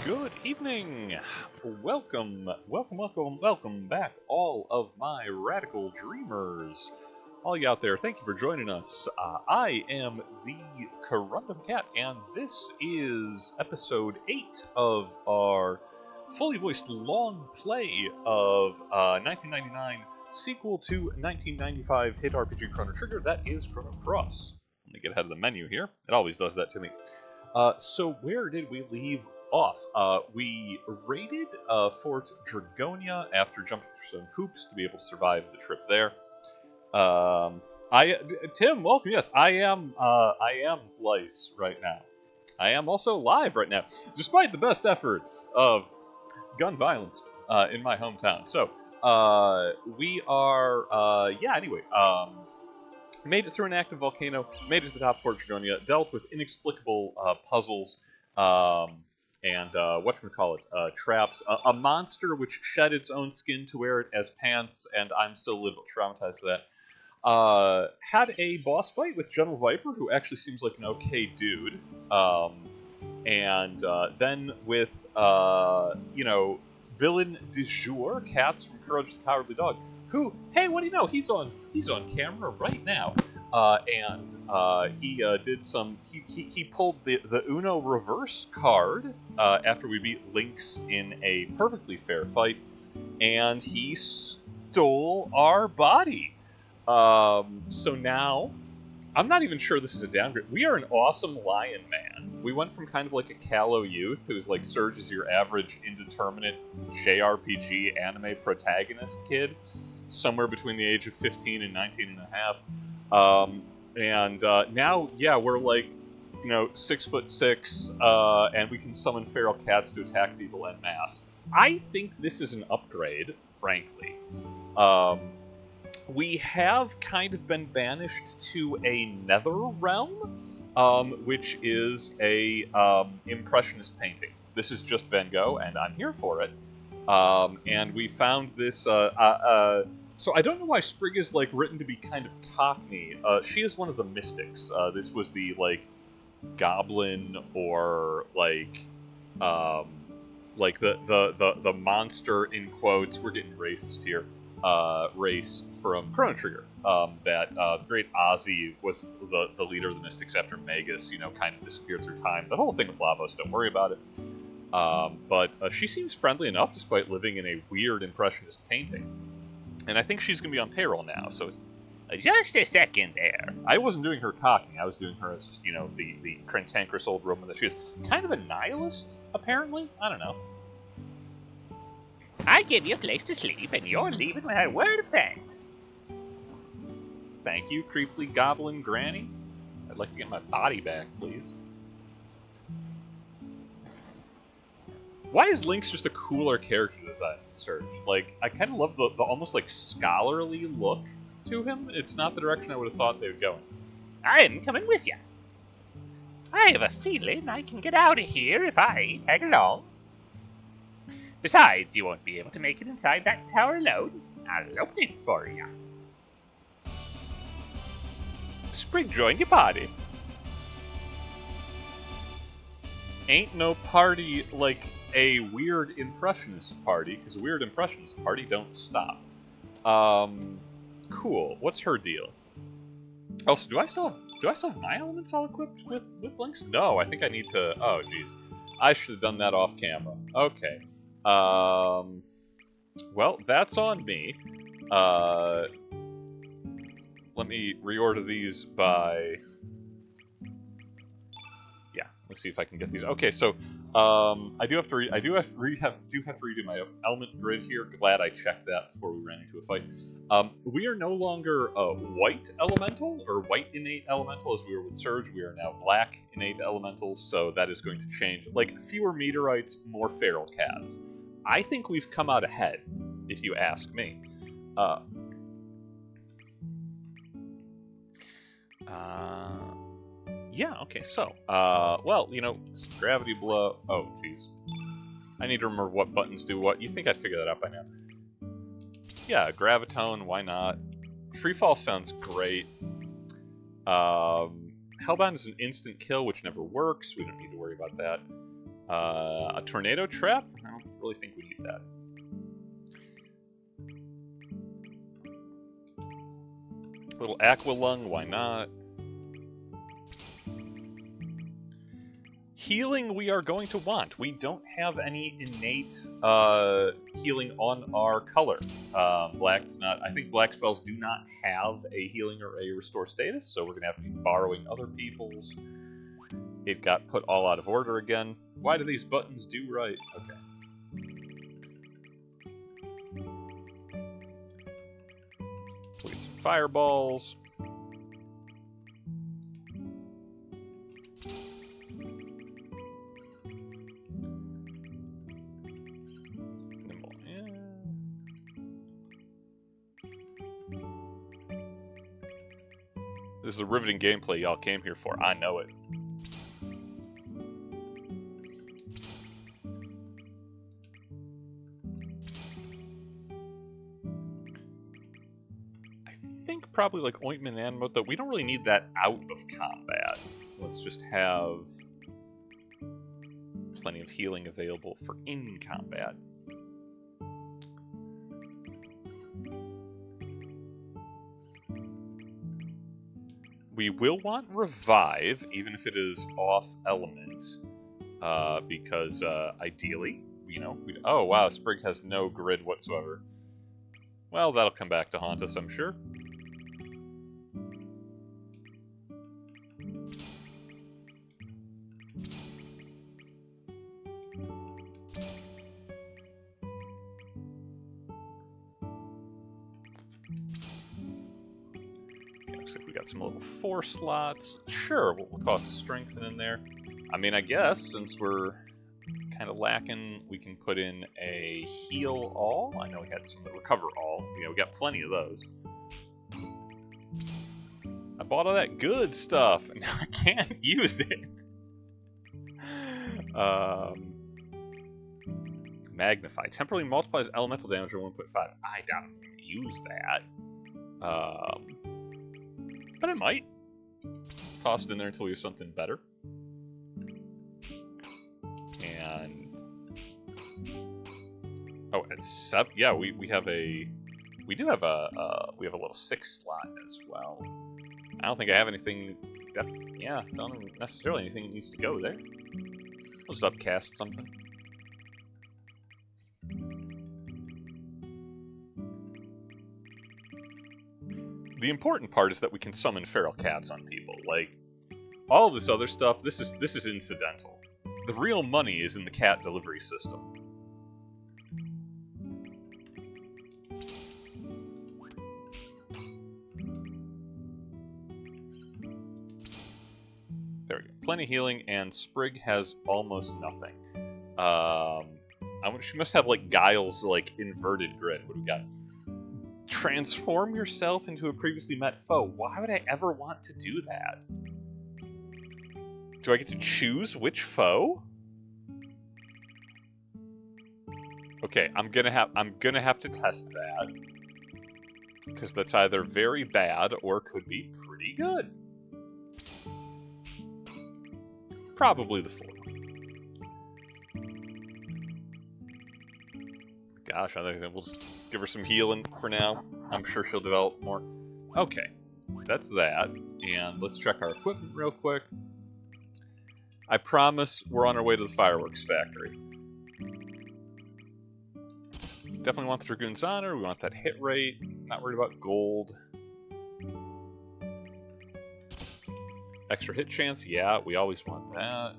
Good evening! Welcome back, all of my radical dreamers. All you out there, thank you for joining us. I am the Corundum Cat, and this is episode 8 of our fully voiced long play of 1999 sequel to 1995 hit RPG Chrono Trigger, that is Chrono Cross. Let me get ahead of the menu here. It always does that to me. So where did we leave off? We raided Fort Dragonia after jumping through some hoops to be able to survive the trip there. Tim, welcome. Yes, I am Lice right now. I am also live right now, despite the best efforts of gun violence in my hometown. So we are anyway. Made it through an active volcano, made it to the top of Fort Dragonia, dealt with inexplicable puzzles, and whatchamacallit, traps. A monster which shed its own skin to wear it as pants, and I'm still a little traumatized for that. Had a boss fight with General Viper, who actually seems like an okay dude. And then with, villain du jour, Cats from Courage the Cowardly Dog, who, hey, what do you know? He's on camera right now, and he did some. He pulled the Uno reverse card after we beat Lynx in a perfectly fair fight, and he stole our body. So now, I'm not even sure this is a downgrade. We are an awesome lion man. We went from kind of like a callow youth who's like Surge is your average indeterminate JRPG anime protagonist kid, somewhere between the age of 15 and 19 and a half. Now, yeah, we're like, 6'6", and we can summon feral cats to attack people en masse. I think this is an upgrade, frankly. We have kind of been banished to a nether realm, which is a impressionist painting. This is just Van Gogh, and I'm here for it. And we found this. So I don't know why Sprig is like written to be kind of cockney. She is one of the mystics. This was the goblin or the monster in quotes. We're getting racist here. Race from Chrono Trigger. That the great Ozzy was the leader of the Mystics after Magus, kind of disappeared through time. The whole thing with Lavos, don't worry about it. But she seems friendly enough despite living in a weird impressionist painting. And I think she's going to be on payroll now, so just a second there. I wasn't doing her cocking, I was doing her as just, the cantankerous old woman that she is. Kind of a nihilist, apparently? I don't know. I give you a place to sleep, and you're leaving without a word of thanks. Thank you, creepily goblin granny. I'd like to get my body back, please. Why is Lynx just a cooler character design than Surge? I kind of love the almost scholarly look to him. It's not the direction I would have thought they would go in. I'm coming with you. I have a feeling I can get out of here if I tag along. Besides, you won't be able to make it inside that tower alone. I'll open it for you. Sprig, join your party. Ain't no party like a weird impressionist party, because a weird impressionist party don't stop. Cool. What's her deal? Also, do I still have my elements all equipped with Lynx? No, I think I need to. Oh, jeez, I should have done that off camera. Okay. Well, that's on me. Let me reorder these by... Yeah, let's see if I can get these. Okay, so, I do have to redo my element grid here. Glad I checked that before we ran into a fight. We are no longer white elemental, or white innate elemental as we were with Surge. We are now black innate elementals, so that is going to change. Fewer meteorites, more feral cats. I think we've come out ahead, if you ask me. Yeah, okay, so, gravity blow... Oh, jeez. I need to remember what buttons do what. You think I'd figure that out by now. Yeah, gravitone, why not? Freefall sounds great. Hellbound is an instant kill, which never works. We don't need to worry about that. A tornado trap? I don't really think we need that. Little aqua lung, why not? Healing we are going to want. We don't have any innate healing on our color. Black does not. I think black spells do not have a healing or a restore status, so we're gonna have to be borrowing other people's. It got put all out of order again. Why do these buttons do right? Okay. We'll get some fireballs. This is a riveting gameplay y'all came here for. I know it. I think probably like ointment and antidote, though we don't really need that out of combat. Let's just have plenty of healing available for in combat. We will want revive, even if it is off element, because ideally, you know, oh wow, Sprig has no grid whatsoever. Well, that'll come back to haunt us, I'm sure. Looks like we got some little 4 slots. Sure, we'll toss a strengthen in there. I mean, I guess since we're kind of lacking, we can put in a heal all. I know we had some recover all. Yeah, we got plenty of those. I bought all that good stuff, and now I can't use it. Magnify. Temporarily multiplies elemental damage by 1.5. I doubt I'm going to use that. But I might. Toss it in there until we have something better. And... oh, at 7... yeah, we have a... we do have a... we have a little 6 slot as well. I don't think I have anything... that, yeah, don't necessarily anything that needs to go there. I'll just upcast something. The important part is that we can summon feral cats on people. Like, all of this other stuff, this is incidental. The real money is in the cat delivery system. There we go. Plenty of healing, and Sprig has almost nothing. She must have, like, Guile's, like, inverted grid. What do we got? Transform yourself into a previously met foe. Why would I ever want to do that? Do I get to choose which foe? Okay, I'm gonna have to test that. Because that's either very bad or could be pretty good. Probably the former. Gosh, I think we'll just give her some healing for now. I'm sure she'll develop more. Okay, that's that. And let's check our equipment real quick. I promise we're on our way to the fireworks factory. Definitely want the Dragoon's Honor. We want that hit rate. Not worried about gold. Extra hit chance. Yeah, we always want that.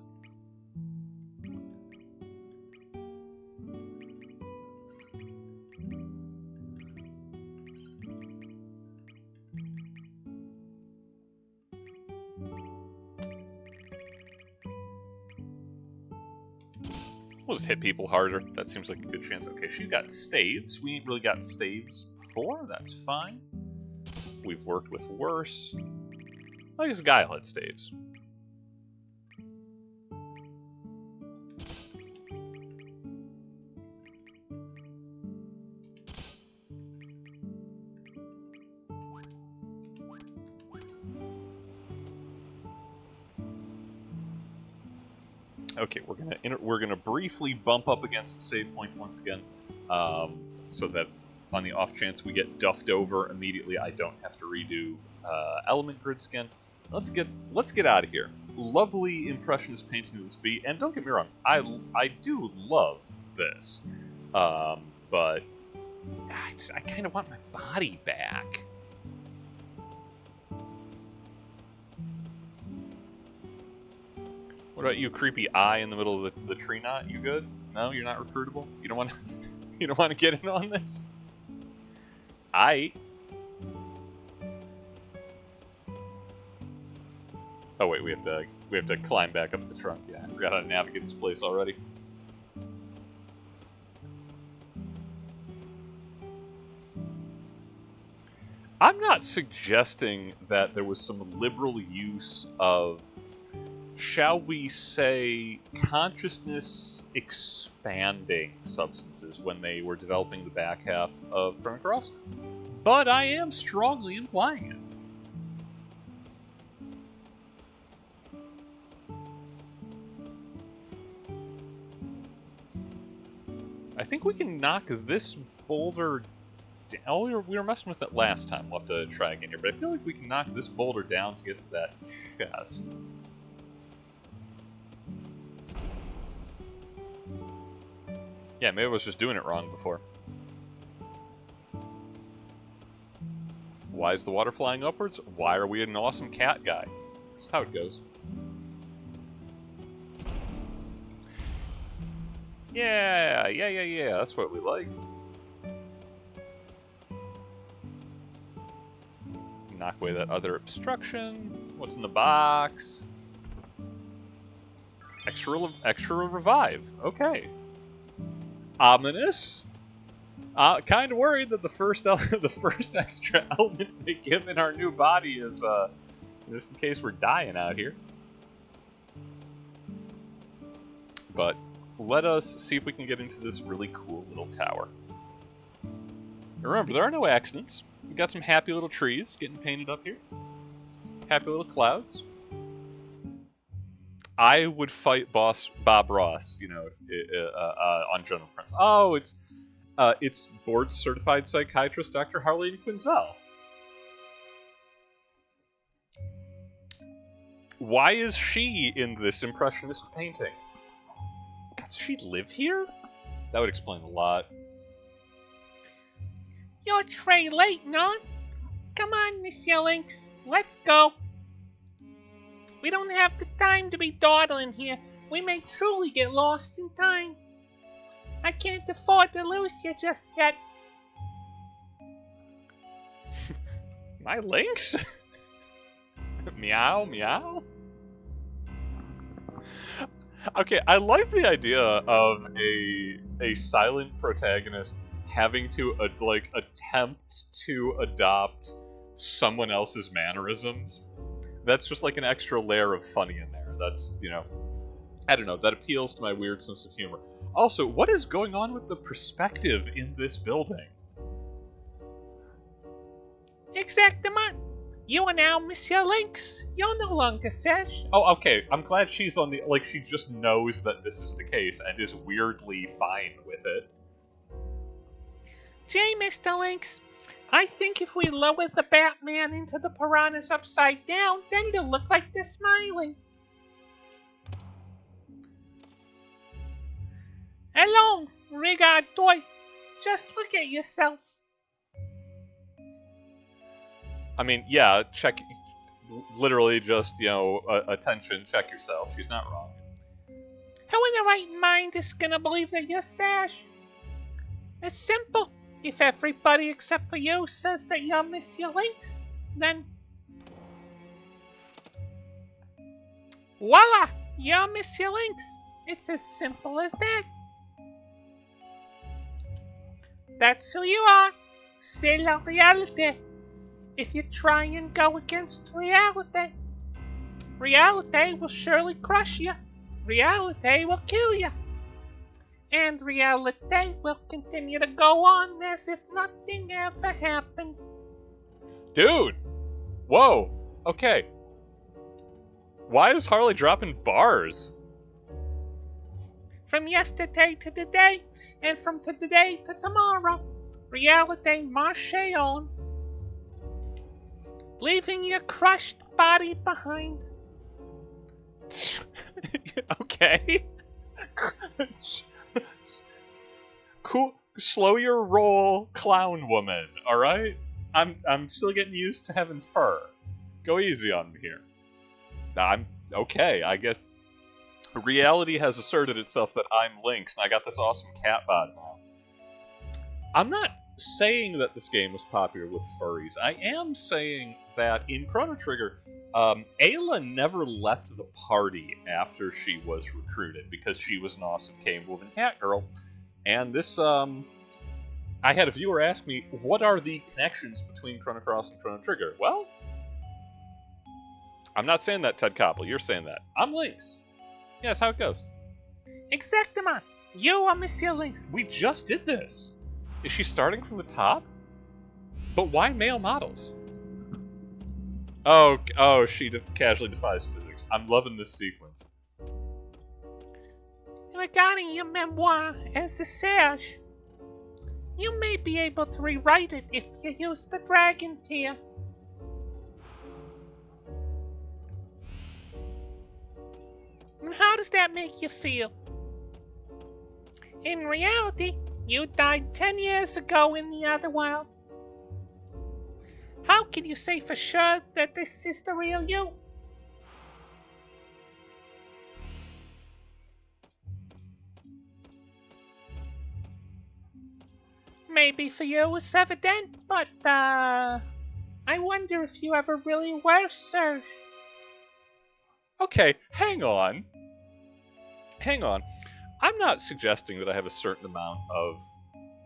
We'll just hit people harder. That seems like a good chance. Okay, she's got staves. We ain't really got staves before. That's fine. We've worked with worse. I guess Guile had staves. Okay, we're gonna briefly bump up against the save point once again, so that on the off chance we get duffed over immediately, I don't have to redo element grid skin. Let's get out of here. Lovely impressionist painting of this beat, and don't get me wrong, I do love this, but I kind of want my body back. What about you, creepy eye in the middle of the tree knot? You good? No, you're not recruitable. You don't want you don't want to get in on this. Oh wait, we have to climb back up the trunk. Yeah, I forgot how to navigate this place already. I'm not suggesting that there was some liberal use of, shall we say, consciousness expanding substances when they were developing the back half of Chrono Cross, but I am strongly implying it. I think we can knock this boulder down. Oh, we were messing with it last time. We'll have to try again here, but I feel like we can knock this boulder down to get to that chest. Yeah, maybe I was just doing it wrong before. Why is the water flying upwards? Why are we an awesome cat guy? That's how it goes. Yeah, that's what we like. Knock away that other obstruction. What's in the box? Extra revive. Okay. Ominous. Kind of worried that the first extra element they give in our new body is just in case we're dying out here. But let us see if we can get into this really cool little tower. Remember, there are no accidents. We got some happy little trees getting painted up here. Happy little clouds. I would fight Boss Bob Ross, on General Prince. Oh, it's board-certified psychiatrist Dr. Harlene Quinzel. Why is she in this impressionist painting? Does she live here? That would explain a lot. You're tray late, no? Come on, Monsieur Lynx. Let's go. We don't have the time to be dawdling here. We may truly get lost in time. I can't afford to lose you just yet. My Lynx? Meow, meow? Okay, I like the idea of a silent protagonist having to attempt to adopt someone else's mannerisms. That's just like an extra layer of funny in there. That's, I don't know, that appeals to my weird sense of humor. Also, what is going on with the perspective in this building? Exactement. You are now Monsieur Lynx. You're no longer Sesh. Oh, okay. I'm glad she's on the... she just knows that this is the case and is weirdly fine with it. Gee, Mr. Lynx, I think if we lower the Batman into the piranhas upside down, then they'll look like they're smiling. Hello, regard toy. Just look at yourself. I mean, yeah, check... Literally just, attention, check yourself. She's not wrong. Who in their right mind is gonna believe that you're Sash? It's simple. If everybody except for you says that you're Monsieur Lynx, then... voila! You're Monsieur Lynx. It's as simple as that. That's who you are. C'est la réalité. If you try and go against reality, reality will surely crush you. Reality will kill you. And reality will continue to go on as if nothing ever happened. Dude! Whoa! Okay. Why is Harley dropping bars? From yesterday to today, and from today to tomorrow, reality marche on, leaving your crushed body behind. Okay. Cool. Slow your roll, clown woman. All right. I'm still getting used to having fur. Go easy on me here. I'm okay. I guess reality has asserted itself that I'm Lynx, and I got this awesome cat bod now. I'm not saying that this game was popular with furries. I am saying that in Chrono Trigger, Ayla never left the party after she was recruited because she was an awesome cave woman cat girl. And this, I had a viewer ask me, what are the connections between Chrono Cross and Chrono Trigger? Well, I'm not saying that, Ted Koppel. You're saying that. I'm Lynx. Yeah, that's how it goes. Exactement. You are Monsieur Lynx. We just did this. Is she starting from the top? But why male models? Oh, she casually defies physics. I'm loving this sequence. Regarding your memoir as the Sage, you may be able to rewrite it if you use the dragon tier. And how does that make you feel? In reality, you died 10 years ago in the other world. How can you say for sure that this is the real you? Maybe for you it's evident, but I wonder if you ever really were Serge. Okay, hang on. I'm not suggesting that I have a certain amount of,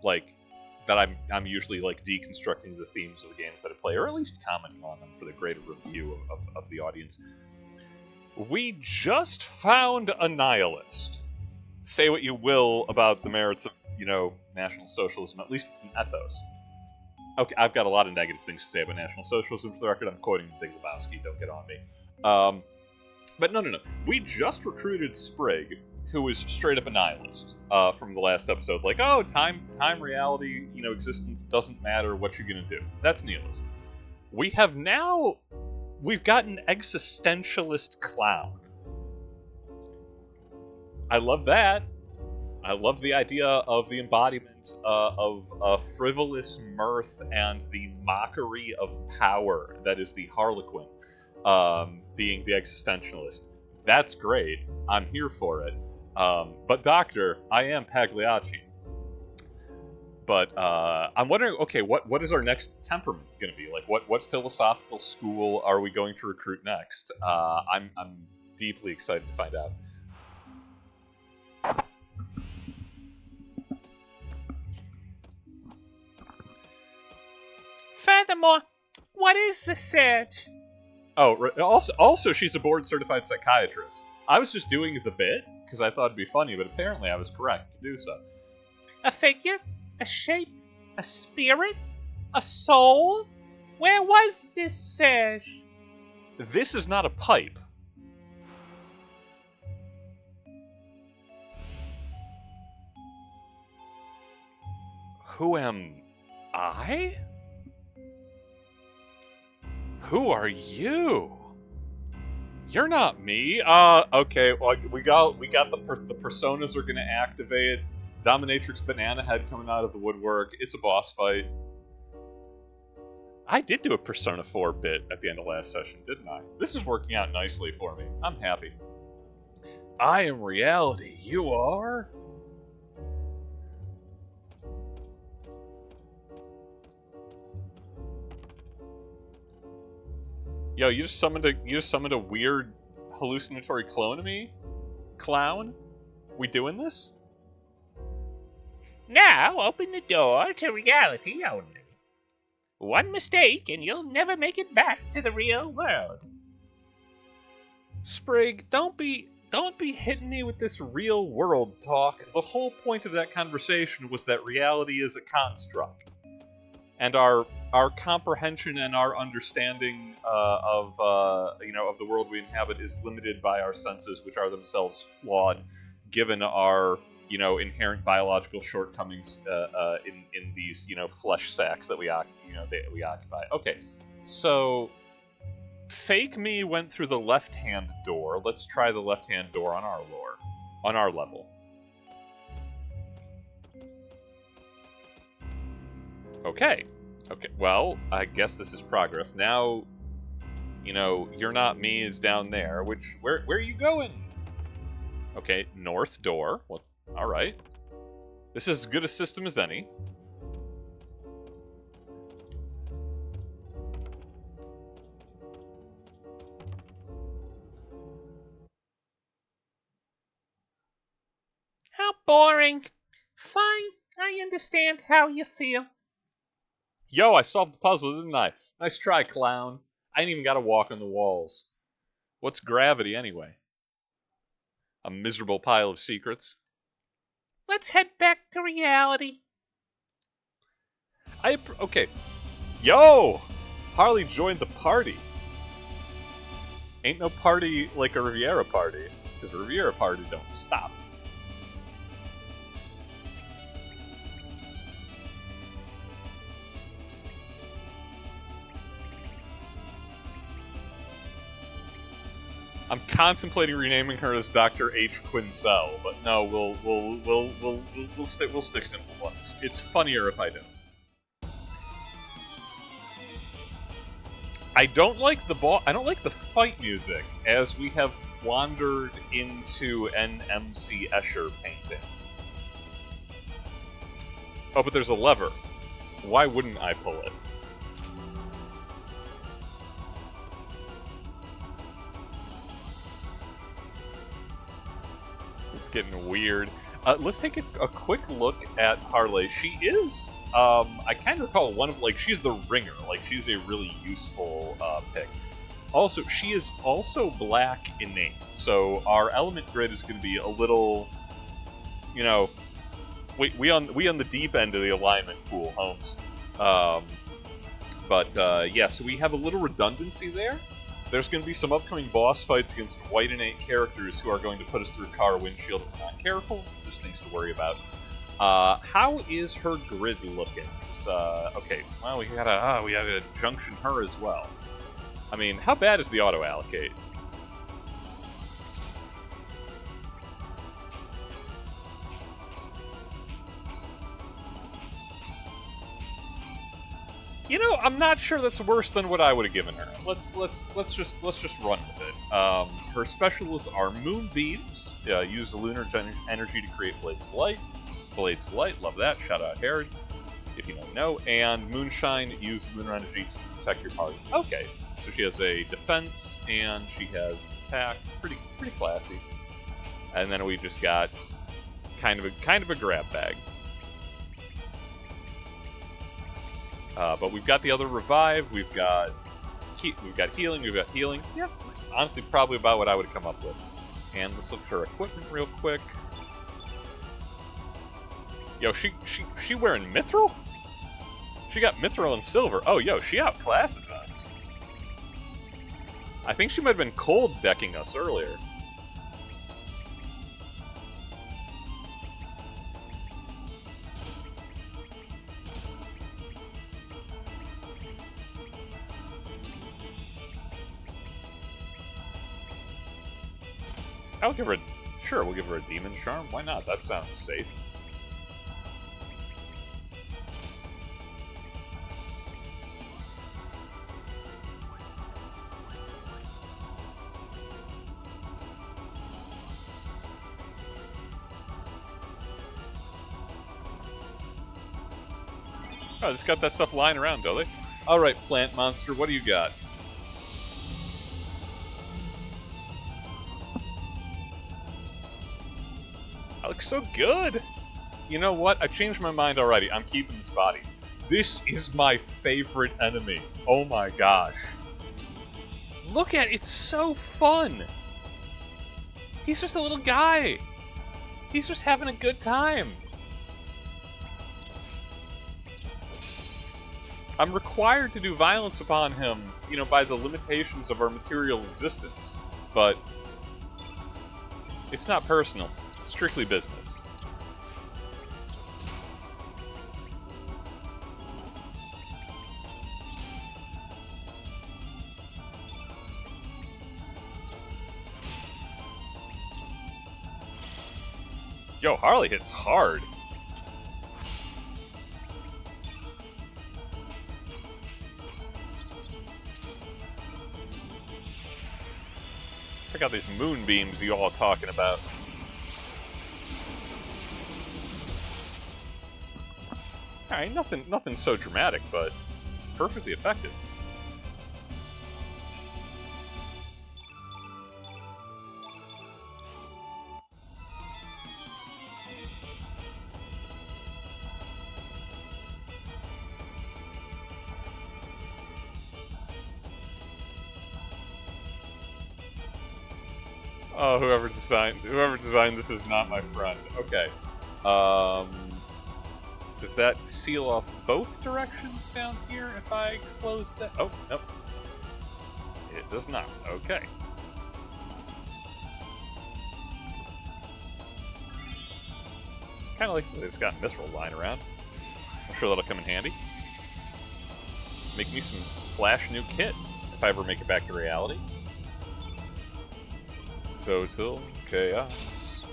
like, that I'm usually, like, deconstructing the themes of the games that I play, or at least commenting on them for the greater review of the audience. We just found a nihilist. Say what you will about the merits of, National Socialism, at least it's an ethos. Okay, I've got a lot of negative things to say about National Socialism. For the record, I'm quoting the Big Lebowski, don't get on me. But no. We just recruited Sprig, who was straight up a nihilist from the last episode. Like, oh, time, reality, existence doesn't matter what you're going to do. That's nihilism. We've got an existentialist clown. I love that. I love the idea of the embodiment of frivolous mirth and the mockery of power that is the Harlequin, being the existentialist. That's great. I'm here for it. But Doctor, I am Pagliacci. But I'm wondering, okay, what is our next temperament going to be? Like, what philosophical school are we going to recruit next? I'm deeply excited to find out. Furthermore, what is the Sage? Oh, also, she's a board-certified psychiatrist. I was just doing the bit because I thought it'd be funny, but apparently I was correct to do so. A figure? A shape? A spirit? A soul? Where was this Sage? This is not a pipe. Who am I? Who are you? You're not me. Okay. Well, we got the personas are gonna activate. Dominatrix Banana Head coming out of the woodwork. It's a boss fight. I did do a Persona 4 bit at the end of last session, didn't I? This is working out nicely for me. I'm happy. I am reality. You are? Yo, you just summoned a weird hallucinatory clone of me? Clown? We doing this? Now open the door to reality only. One mistake and you'll never make it back to the real world. Sprig, don't be hitting me with this real world talk. The whole point of that conversation was that reality is a construct. And our comprehension and our understanding of the world we inhabit is limited by our senses, which are themselves flawed, given our, you know, inherent biological shortcomings in these, you know, flesh sacks that we occupy. Okay, so fake me went through the left-hand door. Let's try the left-hand door on our level. Okay. Okay, well, I guess this is progress. Now, you know, You're Not Me is down there, which, where are you going? Okay, north door. Well, alright. This is as good a system as any. How boring. Fine, I understand how you feel. Yo, I solved the puzzle, didn't I? Nice try, clown. I ain't even got to walk on the walls. What's gravity, anyway? A miserable pile of secrets. Let's head back to reality. Okay. Yo! Harley joined the party. Ain't no party like a Riviera party, because a Riviera party don't stop. I'm contemplating renaming her as Dr. H. Quinzel, but no, we'll stick simple ones. It's funnier if I don't. I don't like the fight music as we have wandered into an MC Escher painting. Oh, but there's a lever. Why wouldn't I pull it? It's getting weird. Let's take a quick look at Harley. She is, I kind of recall she's the ringer. Like, she's a really useful pick. Also, she is also black innate, so our element grid is going to be a little, you know, we on the deep end of the alignment pool, Holmes. Yeah, so we have a little redundancy there. There's going to be some upcoming boss fights against white innate characters who are going to put us through car windshield if we're not careful. Just things to worry about. How is her grid looking? Okay, well, we gotta junction her as well. I mean, how bad is the auto allocate? You know, I'm not sure that's worse than what I would have given her. Let's just run with it. Her specials are moonbeams. Use the lunar energy to create blades of light. Blades of light, love that. Shout out Herod, if you don't know. And moonshine, use lunar energy to protect your party. Okay, so she has a defense and she has attack. Pretty classy. And then we just got kind of a grab bag. But we've got the other revive, we've got healing. Yeah, that's honestly probably about what I would have come up with. And let's look at her equipment real quick. Yo, she wearing mithril? She got mithril and silver. Oh, yo, she outclasses us. I think she might have been cold decking us earlier. I'll give her we'll give her a demon charm. Why not? That sounds safe. Oh, it's got that stuff lying around, don't they? Alright, plant monster, what do you got? That looks so good! You know what? I changed my mind already. I'm keeping this body. This is my favorite enemy. Oh my gosh. Look at it. It's so fun. He's just a little guy. He's just having a good time. I'm required to do violence upon him, you know, by the limitations of our material existence. But it's not personal. Strictly business. Yo, Harley hits hard. Check out these moonbeams you all talking about. Alright, nothing so dramatic, but perfectly effective. Oh, whoever designed this is not my friend. Okay. Does that seal off both directions down here if I close that? Oh, nope. It does not. Okay. Kind of like it's got a mithril lying around. I'm sure that'll come in handy. Make me some flash new kit if I ever make it back to reality. So till chaos.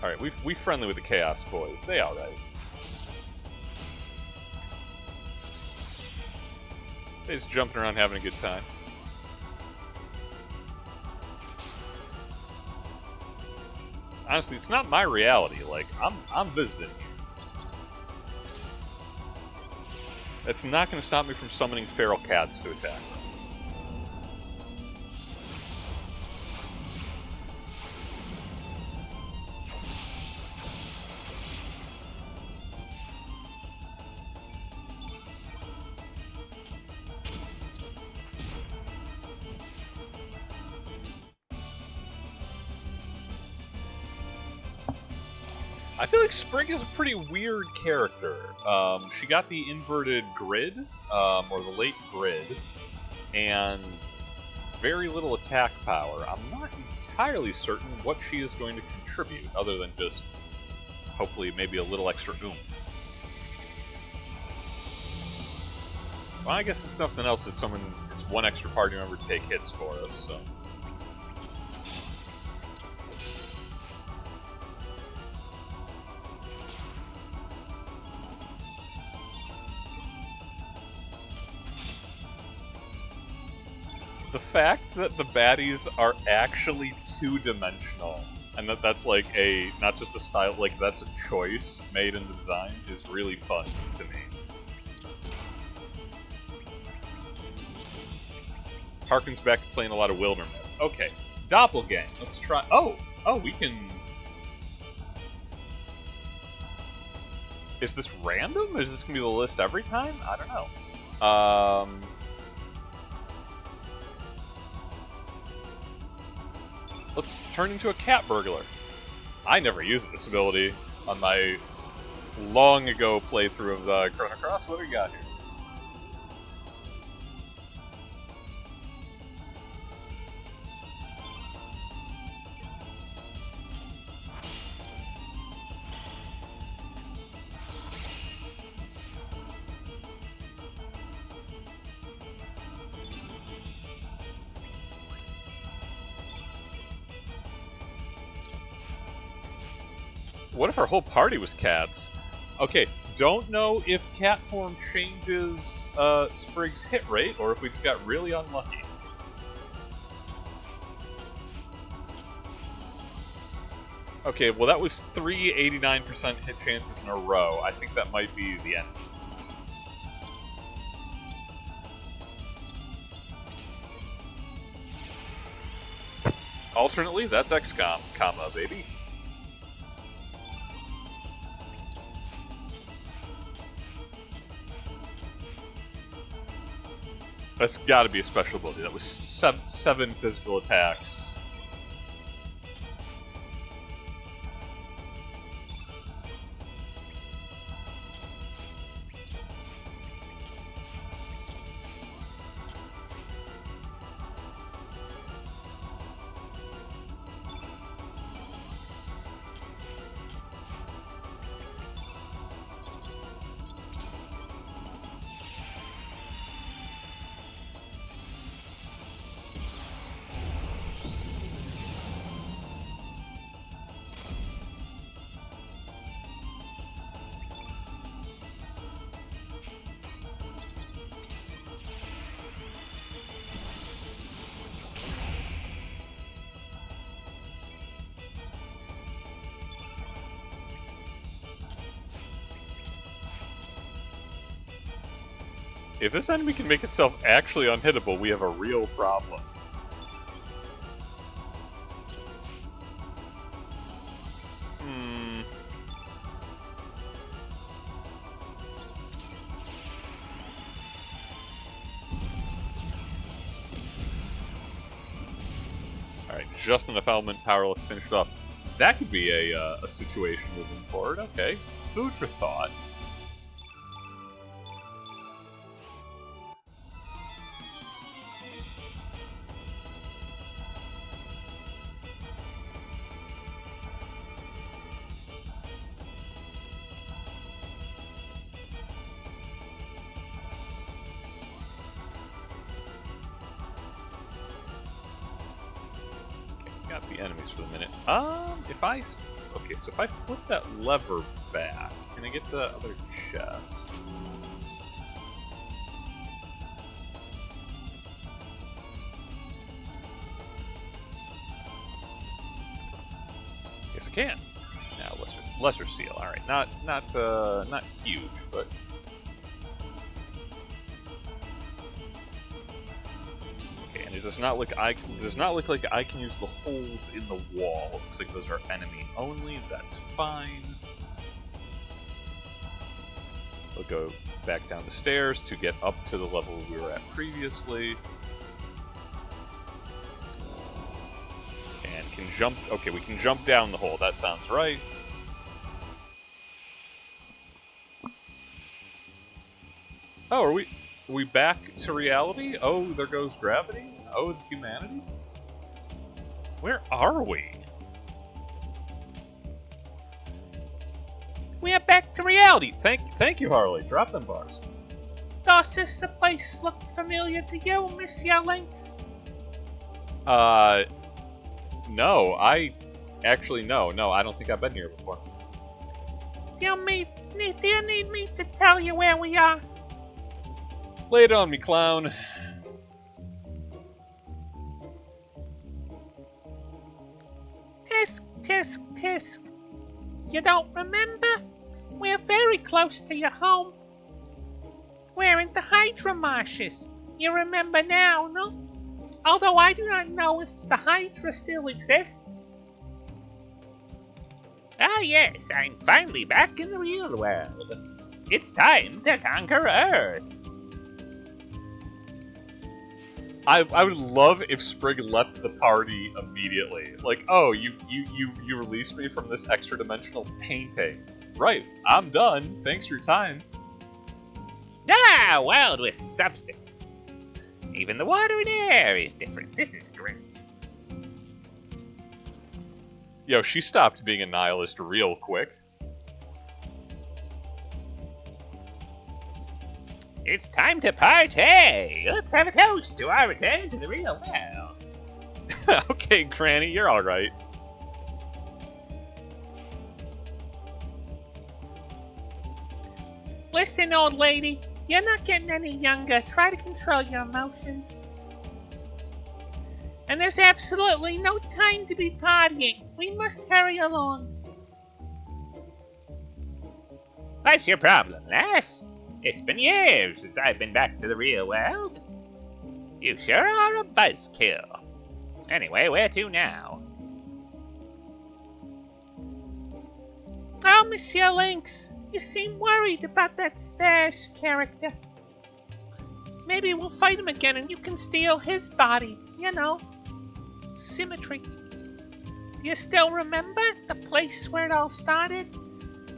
Alright, we friendly with the Chaos Boys. They alright. They just jumping around having a good time. Honestly, it's not my reality. Like, I'm visiting. That's not going to stop me from summoning feral cats to attack. I feel like Sprig is a pretty weird character. She got the inverted grid, or the late grid, and very little attack power. I'm not entirely certain what she is going to contribute, other than just, hopefully, maybe a little extra oomph. Well, I guess it's nothing else. It's one extra party member to take hits for us, so... The fact that the baddies are actually two-dimensional, and that's like not just a style, like that's a choice made in the design, is really fun to me. Harkens back to playing a lot of Wildermyth. Okay, Doppelgang, let's try, oh, we can... Is this random? Is this gonna be the list every time? I don't know. Let's turn into a cat burglar. I never used this ability on my long ago playthrough of the Chrono Cross. What do we got here? What if our whole party was cats? Okay, don't know if cat form changes Sprig's hit rate, or if we just got really unlucky. Okay, well that was 3 89% hit chances in a row. I think that might be the end. Alternately, that's XCOM, comma, baby. That's gotta be a special ability. That was seven physical attacks. If this enemy can make itself actually unhittable, we have a real problem. Alright, just enough element power left to finish it up. That could be a situation moving forward. Okay, food for thought. Got the enemies for the minute. If I... Okay, so if I flip that lever back, can I get to that other chest? Yes, I can. Now, lesser seal. All right, not huge, but okay. And it does not look like I can use the holes in the wall. It looks like those are enemy only. That's fine. We'll go back down the stairs to get up to the level we were at previously. And can jump... Okay, we can jump down the hole. That sounds right. Oh, are we back to reality? Oh, there goes gravity? Oh, the humanity? Where are we? We are back to reality. Thank you, Harley. Drop them bars. Does this place look familiar to you, Monsieur Lynx? No. No, I don't think I've been here before. Do you need me to tell you where we are? Lay it on me, clown. Tisk, tisk, tisk. You don't remember? We're very close to your home. We're in the Hydra Marshes. You remember now, no? Although I do not know if the Hydra still exists. Ah yes, I'm finally back in the real world. It's time to conquer Earth. I would love if Sprig left the party immediately. Like, oh, you released me from this extra-dimensional painting. Right, I'm done. Thanks for your time. Ah, world with substance. Even the water and air is different. This is great. Yo, she stopped being a nihilist real quick. It's time to party! Let's have a toast to our return to the real world. Okay, Granny, you're alright. Listen, old lady, you're not getting any younger. Try to control your emotions. And there's absolutely no time to be partying. We must hurry along. What's your problem, lass? It's been years since I've been back to the real world. You sure are a buzzkill. Anyway, where to now? Oh, Monsieur Lynx, you seem worried about that Sash character. Maybe we'll fight him again and you can steal his body. You know, symmetry. Do you still remember the place where it all started?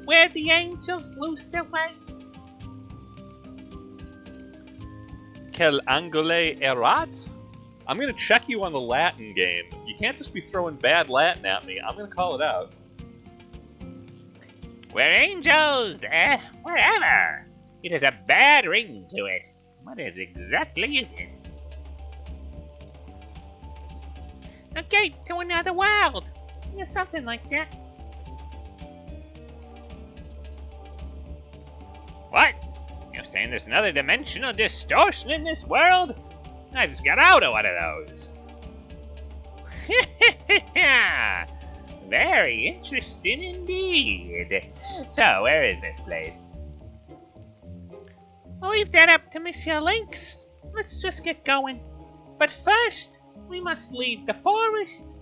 Where the angels lose their way? Quel angole erat? I'm gonna check you on the Latin game. You can't just be throwing bad Latin at me. I'm gonna call it out. We're angels, whatever. It has a bad ring to it. What is exactly is it? A gate to another world. Yeah, something like that. What? You're saying there's another dimensional distortion in this world? I just got out of one of those. Very interesting indeed. So, where is this place? I'll leave that up to Monsieur Lynx. Let's just get going. But first, we must leave the forest.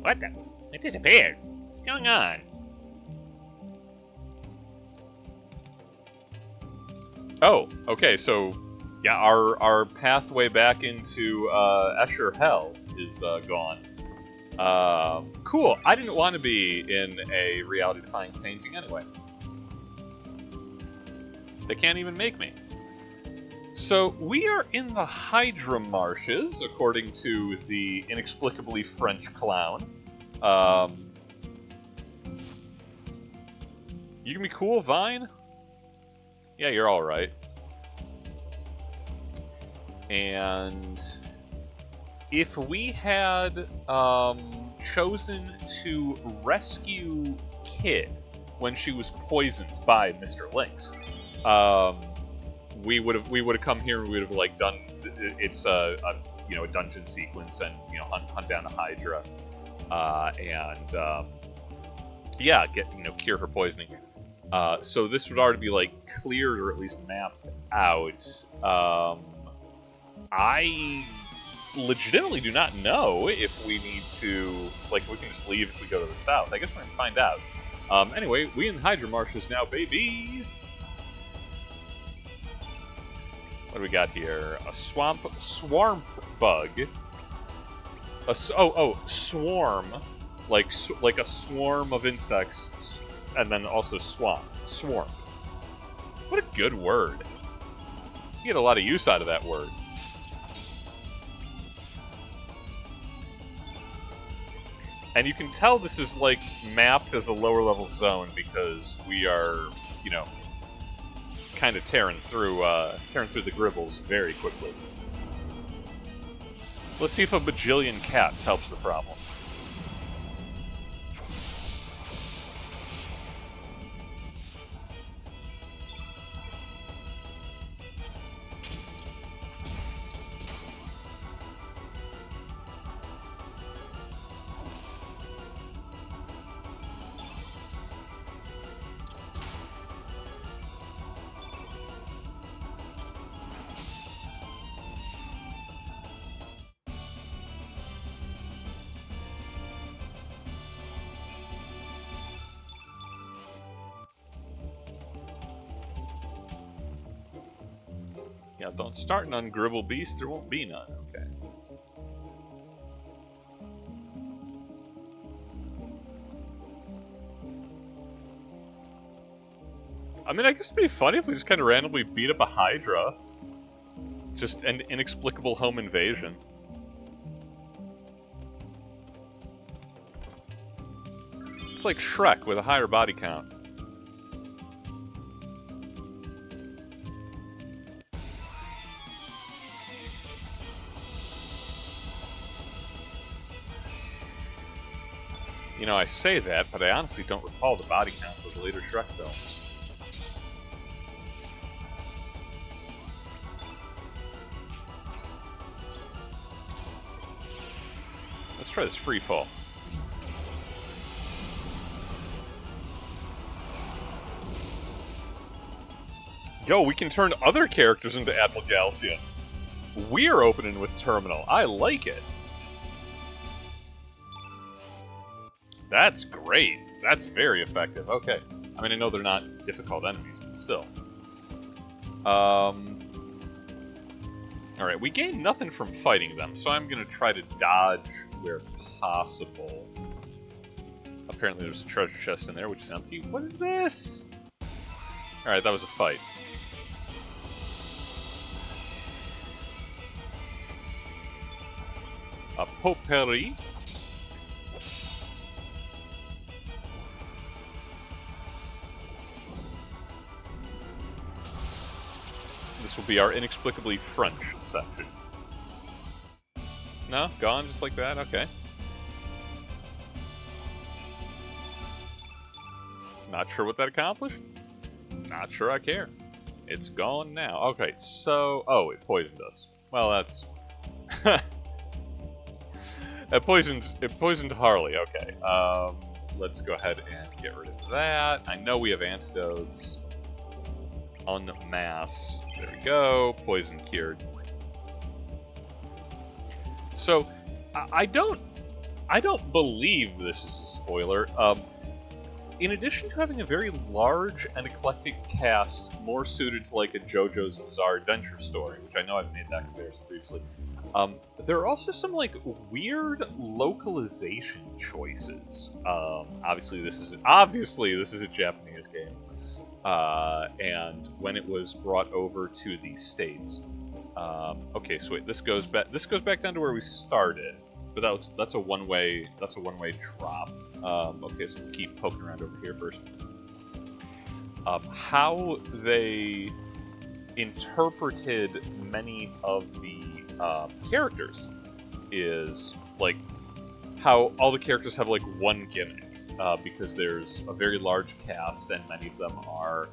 What the? It disappeared. What's going on? Oh, okay, so yeah, our pathway back into Escher Hell is gone. Cool. I didn't want to be in a reality-defying painting anyway. They can't even make me. So we are in the Hydra Marshes, according to the inexplicably French clown. You can be cool, Vine? Yeah, you're all right. And if we had chosen to rescue Kid when she was poisoned by Mr. Lynx, we would have come here and we would have like done it's a dungeon sequence and hunt down a Hydra and yeah, cure her poisoning. So this would already be like cleared or at least mapped out. I legitimately do not know if we need to, like, we can just leave if we go to the south. I guess we're gonna find out. Anyway, we in the Hydra Marshes now, baby! What do we got here? A swarm bug. Swarm. Like a swarm of insects, and then also swarm. What a good word. You get a lot of use out of that word. And you can tell this is, like, mapped as a lower-level zone because we are, kind of tearing through the gribbles very quickly. Let's see if a bajillion cats helps the problem. Yeah, don't start an ungribble beast, there won't be none. Okay. I mean, I guess it'd be funny if we just kind of randomly beat up a Hydra. Just an inexplicable home invasion. It's like Shrek with a higher body count. You know, I say that, but I honestly don't recall the body count of the later Shrek films. Let's try this free fall. Yo, we can turn other characters into Admiral Galcian. We're opening with Terminal. I like it. That's great. That's very effective. Okay. I mean, I know they're not difficult enemies, but still. Alright, we gain nothing from fighting them, so I'm going to try to dodge where possible. Apparently there's a treasure chest in there, which is empty. What is this? Alright, that was a fight. A potpourri. This will be our inexplicably French section. No? Gone just like that? Okay. Not sure what that accomplished. Not sure I care. It's gone now. Okay, so... Oh, it poisoned us. Well, that's... It poisoned Harley. Okay. Let's go ahead and get rid of that. I know we have antidotes. Unmass. There we go. Poison cured. So, I don't believe this is a spoiler. In addition to having a very large and eclectic cast, more suited to like a JoJo's Bizarre Adventure story, which I know I've made that comparison previously, there are also some like weird localization choices. Obviously, this is a Japanese game, and when it was brought over to the States, okay, so wait, this goes back down to where we started. But that's a one-way drop. Okay, so we'll keep poking around over here first. How they interpreted many of the characters is like how all the characters have like one gimmick, because there's a very large cast and many of them are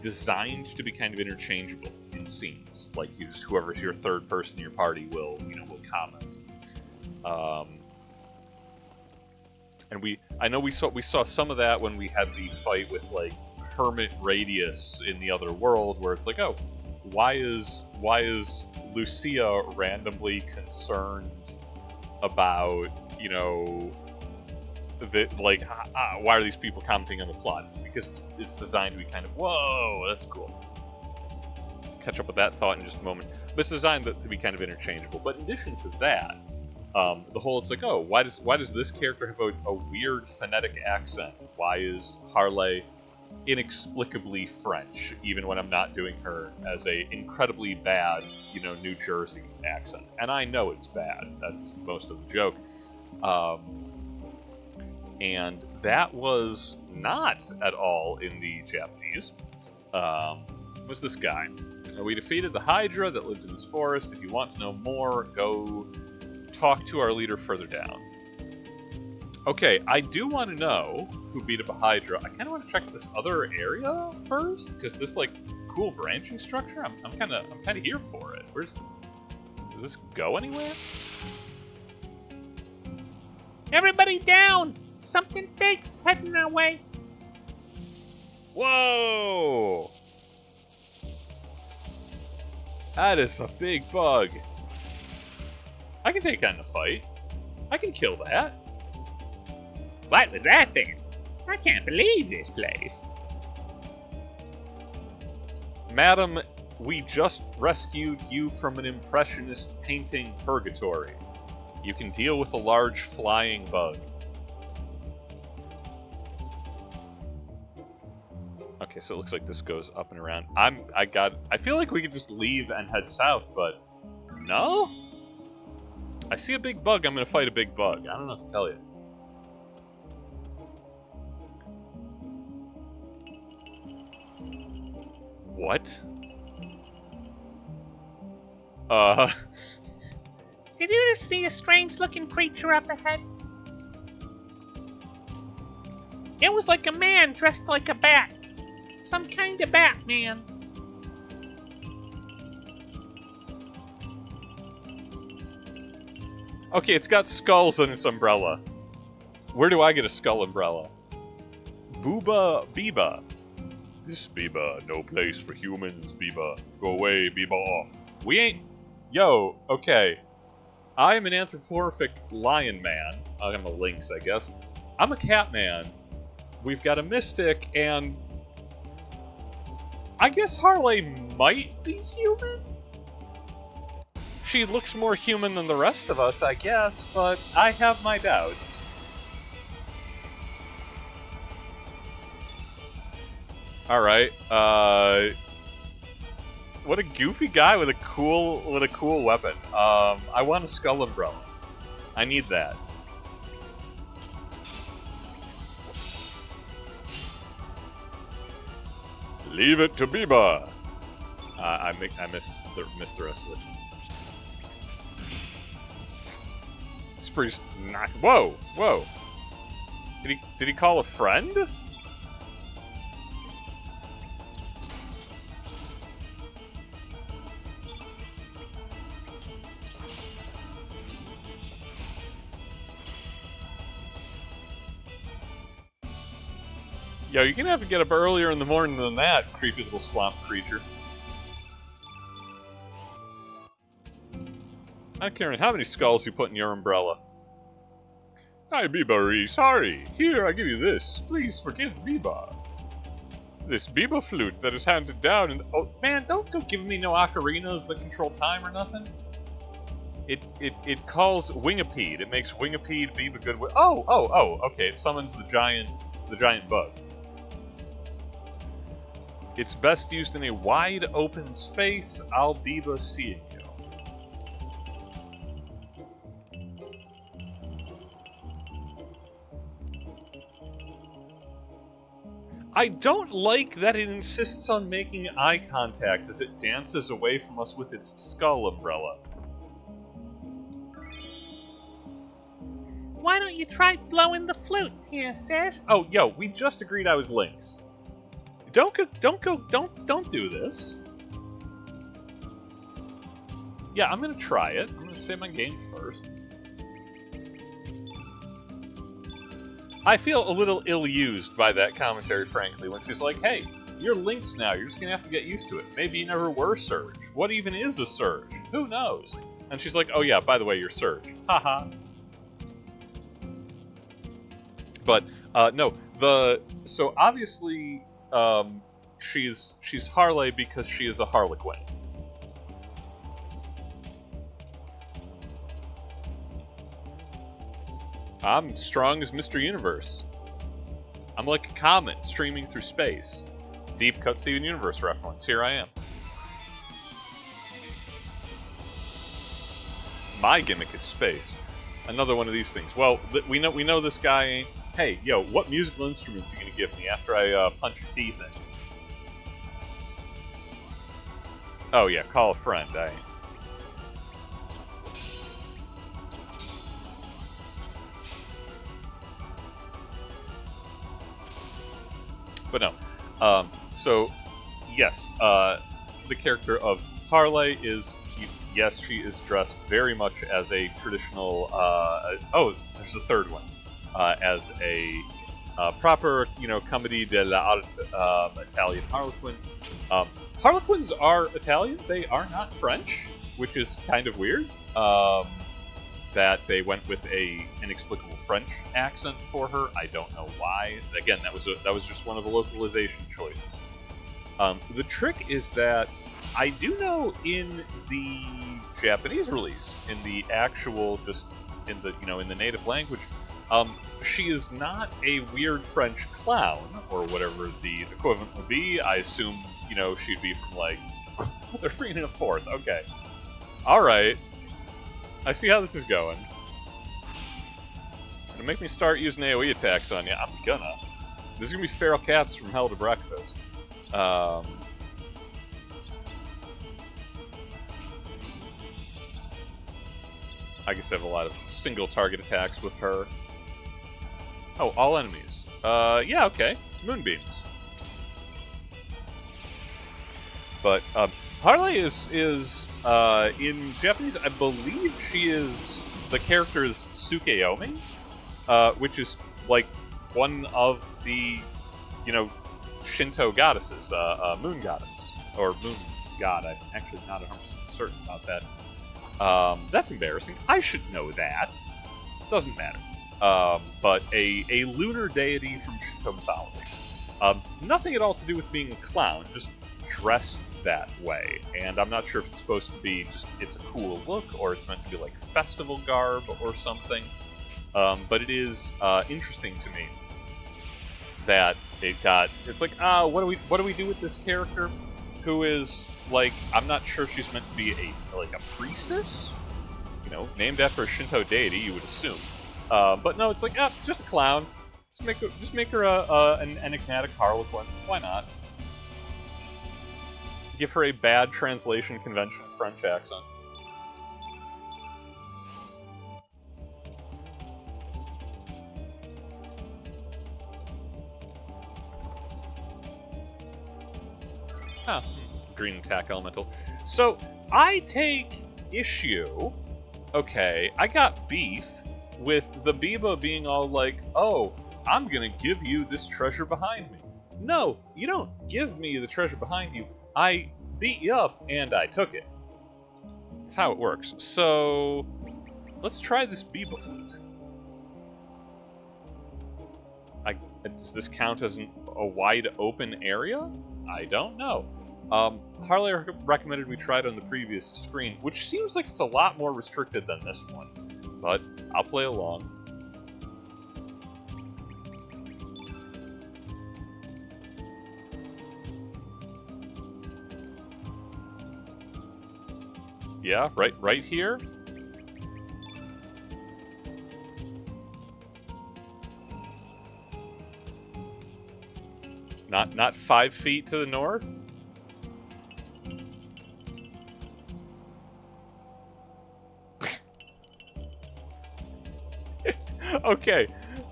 designed to be kind of interchangeable in scenes. Like whoever's your third person in your party will comment. And I know we saw some of that when we had the fight with like Hermit Radius in the other world, where it's like, oh, why is Lucia randomly concerned about why are these people commenting on the plot? It's because it's designed to be kind of, whoa, that's cool. Catch up with that thought in just a moment. But it's designed to be kind of interchangeable. But in addition to that, the whole, it's like, oh, why does this character have a weird phonetic accent? Why is Harley inexplicably French, even when I'm not doing her as a incredibly bad, New Jersey accent? And I know it's bad. That's most of the joke. And that was not at all in the Japanese. Was this guy? We defeated the Hydra that lived in this forest. If you want to know more, go talk to our leader further down. Okay, I do want to know who beat up a Hydra. I kind of want to check this other area first, because this like cool branching structure, I'm kind of here for it. Does this go anywhere? Everybody down! Something big's heading our way. Whoa! That is a big bug. I can take on the fight. I can kill that. What was that then? I can't believe this place. Madam, we just rescued you from an impressionist painting purgatory. You can deal with a large flying bug. Okay, so it looks like this goes up and around. I feel like we could just leave and head south, but no? I see a big bug, I'm gonna fight a big bug. I don't know what to tell you. What? Did you just see a strange-looking creature up ahead? It was like a man dressed like a bat. Some kind of Batman. Okay, it's got skulls on its umbrella. Where do I get a skull umbrella? Booba Biba. This Biba, no place for humans, Biba. Go away, Biba off. We ain't... Yo, okay. I am an anthropomorphic lion man. I'm a lynx, I guess. I'm a cat man. We've got a mystic, and... I guess Harley might be human? She looks more human than the rest of us, I guess, but I have my doubts. Alright, what a goofy guy with a cool weapon. I want a skull umbrella. I need that. Leave it to Biba. I missed the rest of it. This priest not. Whoa. Did he call a friend? Yo, you're gonna have to get up earlier in the morning than that, creepy little swamp creature. I'm Karen, how many skulls you put in your umbrella? Hi, Biba, sorry. Here, I give you this. Please forgive Biba. This Biba flute that is handed down and... Oh, man, don't go giving me no ocarinas that control time or nothing. It calls Wingipede. It makes Wingipede Biba good... Oh, okay, it summons the giant bug. It's best used in a wide open space. I'll Biba seeing you. I don't like that it insists on making eye contact as it dances away from us with its skull umbrella. Why don't you try blowing the flute here, sir? Oh, yo, we just agreed I was Lynx. Don't do this. Yeah, I'm gonna try it. I'm gonna save my game first. I feel a little ill-used by that commentary, frankly, when she's like, hey, you're Lynx now, you're just gonna have to get used to it. Maybe you never were Surge. What even is a Surge? Who knows? And she's like, oh yeah, by the way, you're Surge. Haha. But, no, so obviously, she's Harley because she is a Harlequin. I'm strong as Mr. Universe. I'm like a comet streaming through space. Deep cut Steven Universe reference. Here I am. My gimmick is space. Another one of these things. Well, we know this guy ain't. Hey, yo, what musical instruments are you gonna give me after I punch your teeth in? Oh yeah, call a friend. I ain't. But no. So, yes, the character of Harley is, yes, she is dressed very much as a traditional, oh, there's a third one, as a proper, comedy dell'arte Italian Harlequin. Harlequins are Italian, they are not French, which is kind of weird. That they went with a inexplicable French accent for her. I don't know why. Again, that was just one of the localization choices. The trick is that I do know in the Japanese release, in the actual, just in the in the native language, she is not a weird French clown or whatever the equivalent would be. I assume she'd be from like they're bringing in a fourth. Okay, all right. I see how this is going. Gonna make me start using AoE attacks on you. I'm gonna. This is gonna be feral cats from hell to breakfast. I guess I have a lot of single target attacks with her. Oh, all enemies. Yeah, okay. Moonbeams. But Harley is in Japanese, I believe the character is Tsukeyomi, which is like one of the, Shinto goddesses, moon goddess, or moon god. I'm actually not 100% certain about that. That's embarrassing. I should know that. Doesn't matter. But a lunar deity from Shinto mythology. Nothing at all to do with being a clown, just dressed that way, and I'm not sure if it's supposed to be just it's a cool look or it's meant to be like festival garb or something. But it is interesting to me that it's like what do we do with this character who is like I'm not sure if she's meant to be a priestess, named after a Shinto deity you would assume, but no, it's like just a clown. Just make her an enigmatic Harlequin. Why not? Give her a bad translation convention French accent. Green attack elemental. So, I take issue, okay, I got beef with the Biba being all like, oh, I'm gonna give you this treasure behind me. No, you don't give me the treasure behind you. I beat you up and I took it. That's how it works. So, let's try this Biba flute. Does this count as a wide open area? I don't know. Harley recommended we try it on the previous screen, which seems like it's a lot more restricted than this one. But I'll play along. Yeah, right here. Not 5 feet to the north. Okay,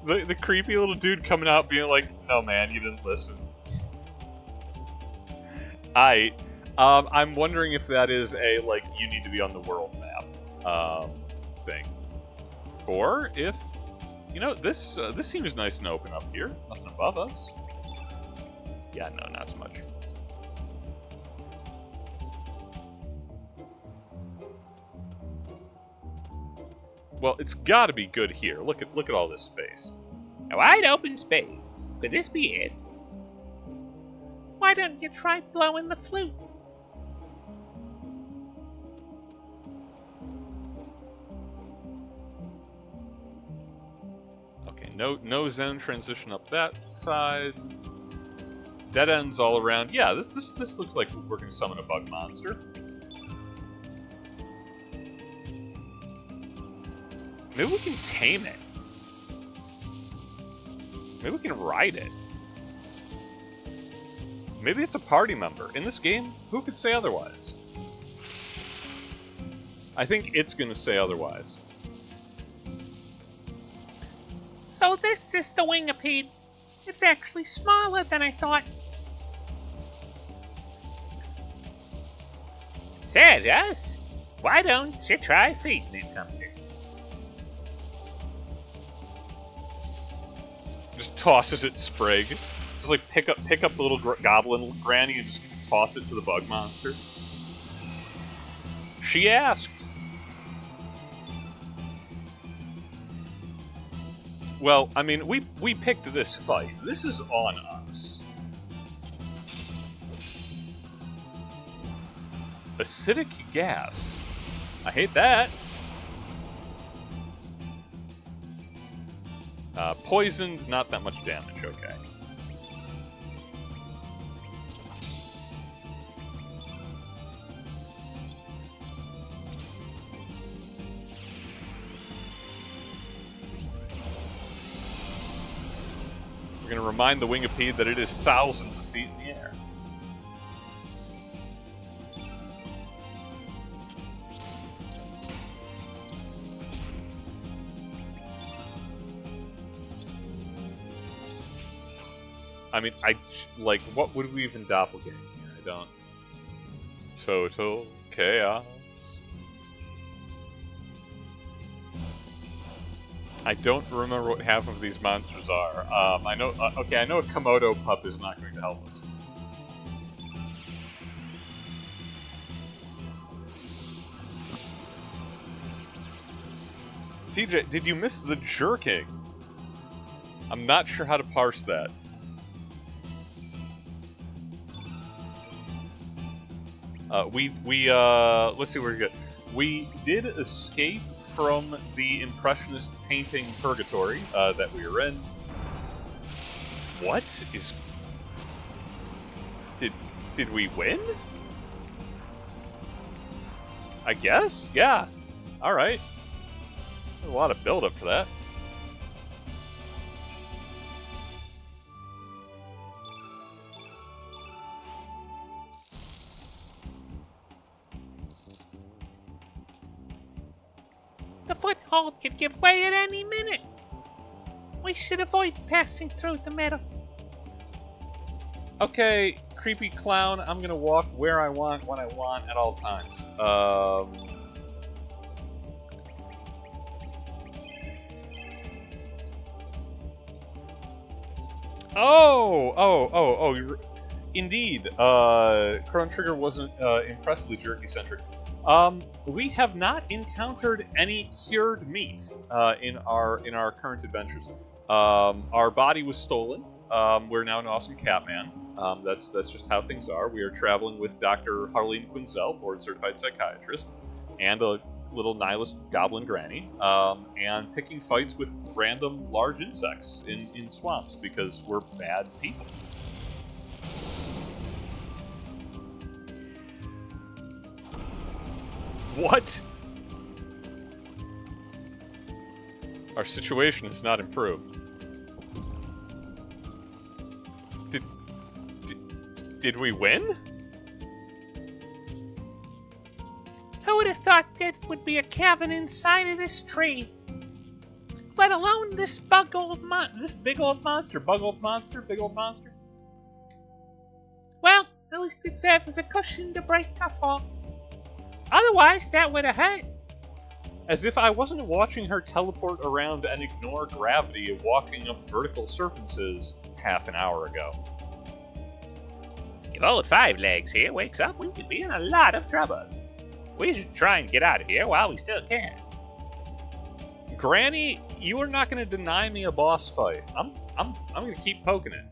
the creepy little dude coming out being like, "No, man, you didn't listen." I'm wondering if that is a, like, you need to be on the world map, thing. Or if, you know, this seems nice and open up here. Nothing above us. Yeah, no, not so much. Well, it's gotta be good here. Look at all this space. A wide open space. Could this be it? Why don't you try blowing the flute? Okay, no zone transition up that side. Dead ends all around. Yeah, this looks like we're gonna summon a bug monster. Maybe we can tame it. Maybe we can ride it. Maybe it's a party member. In this game, who could say otherwise? I think it's gonna say otherwise. So this is the wingipede. It's actually smaller than I thought. Serious? Why don't you try feeding it something? Just tosses it Sprig. Just like pick up the little goblin granny and just toss it to the bug monster. She asked. Well, I mean, we picked this fight. This is on us. Acidic gas. I hate that. Poisoned, not that much damage, okay. We're going to remind the wingipede that it is thousands of feet in the air. I mean, like, what would we even doppelganger here? I don't... Total chaos. I don't remember what half of these monsters are. I know... okay, I know a Komodo pup is not going to help us. TJ, did you miss the jerking? I'm not sure how to parse that. Let's see where we get. We did escape from the Impressionist painting purgatory that we were in. What is... Did we win? I guess? Yeah. Alright. A lot of build-up for that. The foothold could give way at any minute. We should avoid passing through the meadow. Okay, creepy clown, I'm gonna walk where I want, when I want, at all times. Indeed, Chrono Trigger wasn't impressively jerky-centric. We have not encountered any cured meat in our current adventures. Our body was stolen. We're now an awesome Catman. That's just how things are. We are traveling with Dr. Harleen Quinzel, board-certified psychiatrist, and a little nihilist goblin granny, and picking fights with random large insects in swamps because we're bad people. What? Our situation has not improved. Did we win? Who would have thought there would be a cabin inside of this tree? Let alone this big old monster. Well, at least it serves as a cushion to break our fall. Otherwise, that would have hurt. As if I wasn't watching her teleport around and ignore gravity walking up vertical surfaces half an hour ago. If old Five Legs here wakes up, we could be in a lot of trouble. We should try and get out of here while we still can. Granny, you are not going to deny me a boss fight. I'm going to keep poking it.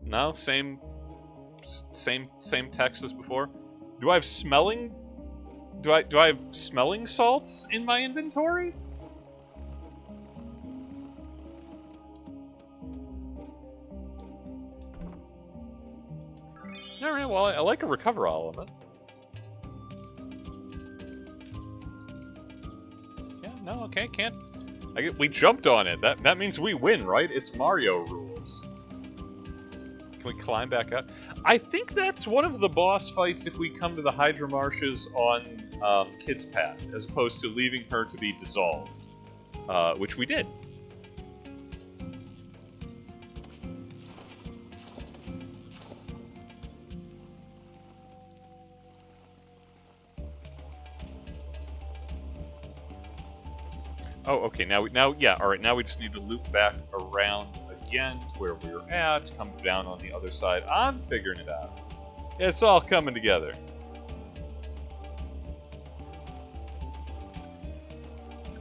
No, same text as before. Do I have smelling? Do I have smelling salts in my inventory? All right. Well, I like a recover element. Yeah. No. Okay. Can't. We jumped on it. That means we win, right? It's Mario rules. Can we climb back up? I think that's one of the boss fights if we come to the Hydra Marshes on Kid's Path, as opposed to leaving her to be dissolved, which we did. Oh, okay. Now, yeah. All right. Now we just need to loop back around again to where we were at, come down on the other side. I'm figuring it out. It's all coming together.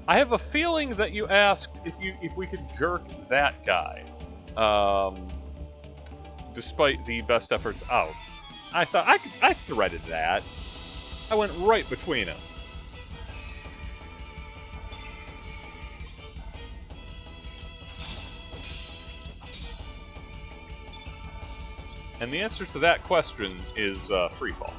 I have a feeling that you asked if we could jerk that guy, despite the best efforts out. I thought I threaded that. I went right between them. And the answer to that question is free fall.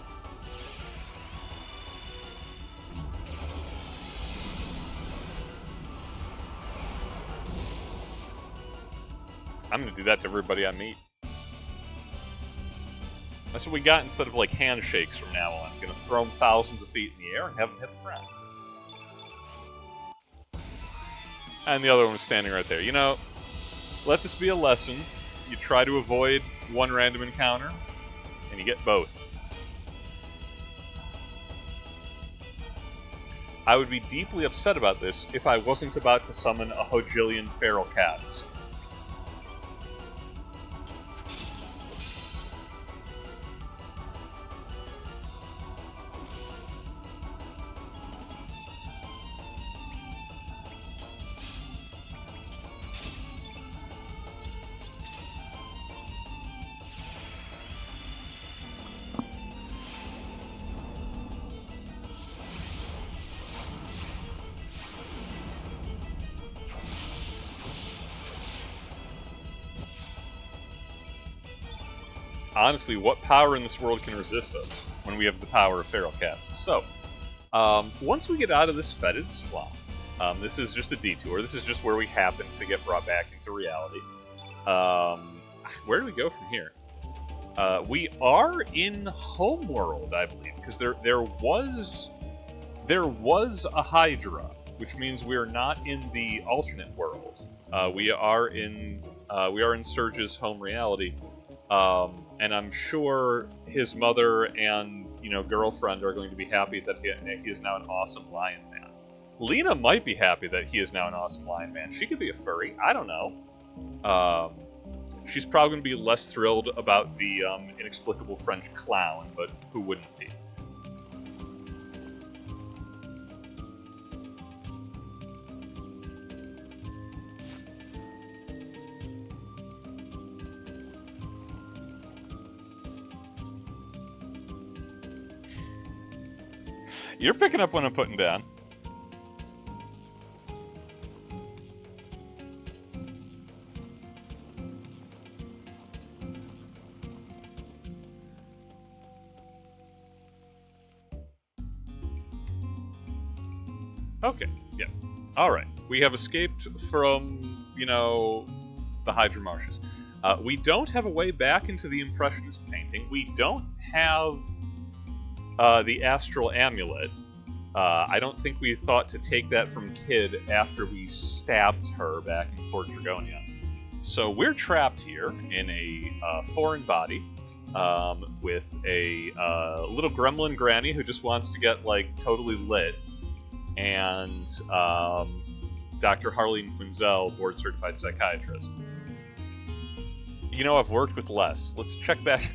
I'm gonna do that to everybody I meet. That's what we got instead of like handshakes from now on. I'm gonna throw them thousands of feet in the air and have them hit the ground. And the other one was standing right there. You know, let this be a lesson. You try to avoid one random encounter, and you get both. I would be deeply upset about this if I wasn't about to summon a hojillion feral cats. Honestly, what power in this world can resist us when we have the power of feral cats? So, once we get out of this fetid swamp, this is just a detour. This is just where we happen to get brought back into reality. Where do we go from here? We are in Homeworld, I believe, because there was a Hydra, which means we are not in the alternate world. We are in Surge's home reality. And I'm sure his mother and, girlfriend are going to be happy that he is now an awesome lion man. Lena might be happy that he is now an awesome lion man. She could be a furry. I don't know. She's probably going to be less thrilled about the inexplicable French clown, but who wouldn't be? You're picking up what I'm putting down. Okay, yeah. Alright, we have escaped from, the Hydra Marshes. We don't have a way back into the Impressionist painting. We don't have the Astral Amulet. I don't think we thought to take that from Kid after we stabbed her back in Fort Dragonia. So we're trapped here in a foreign body with a little gremlin granny who just wants to get, totally lit, and Dr. Harleen Quinzel, board-certified psychiatrist. I've worked with less. Let's check back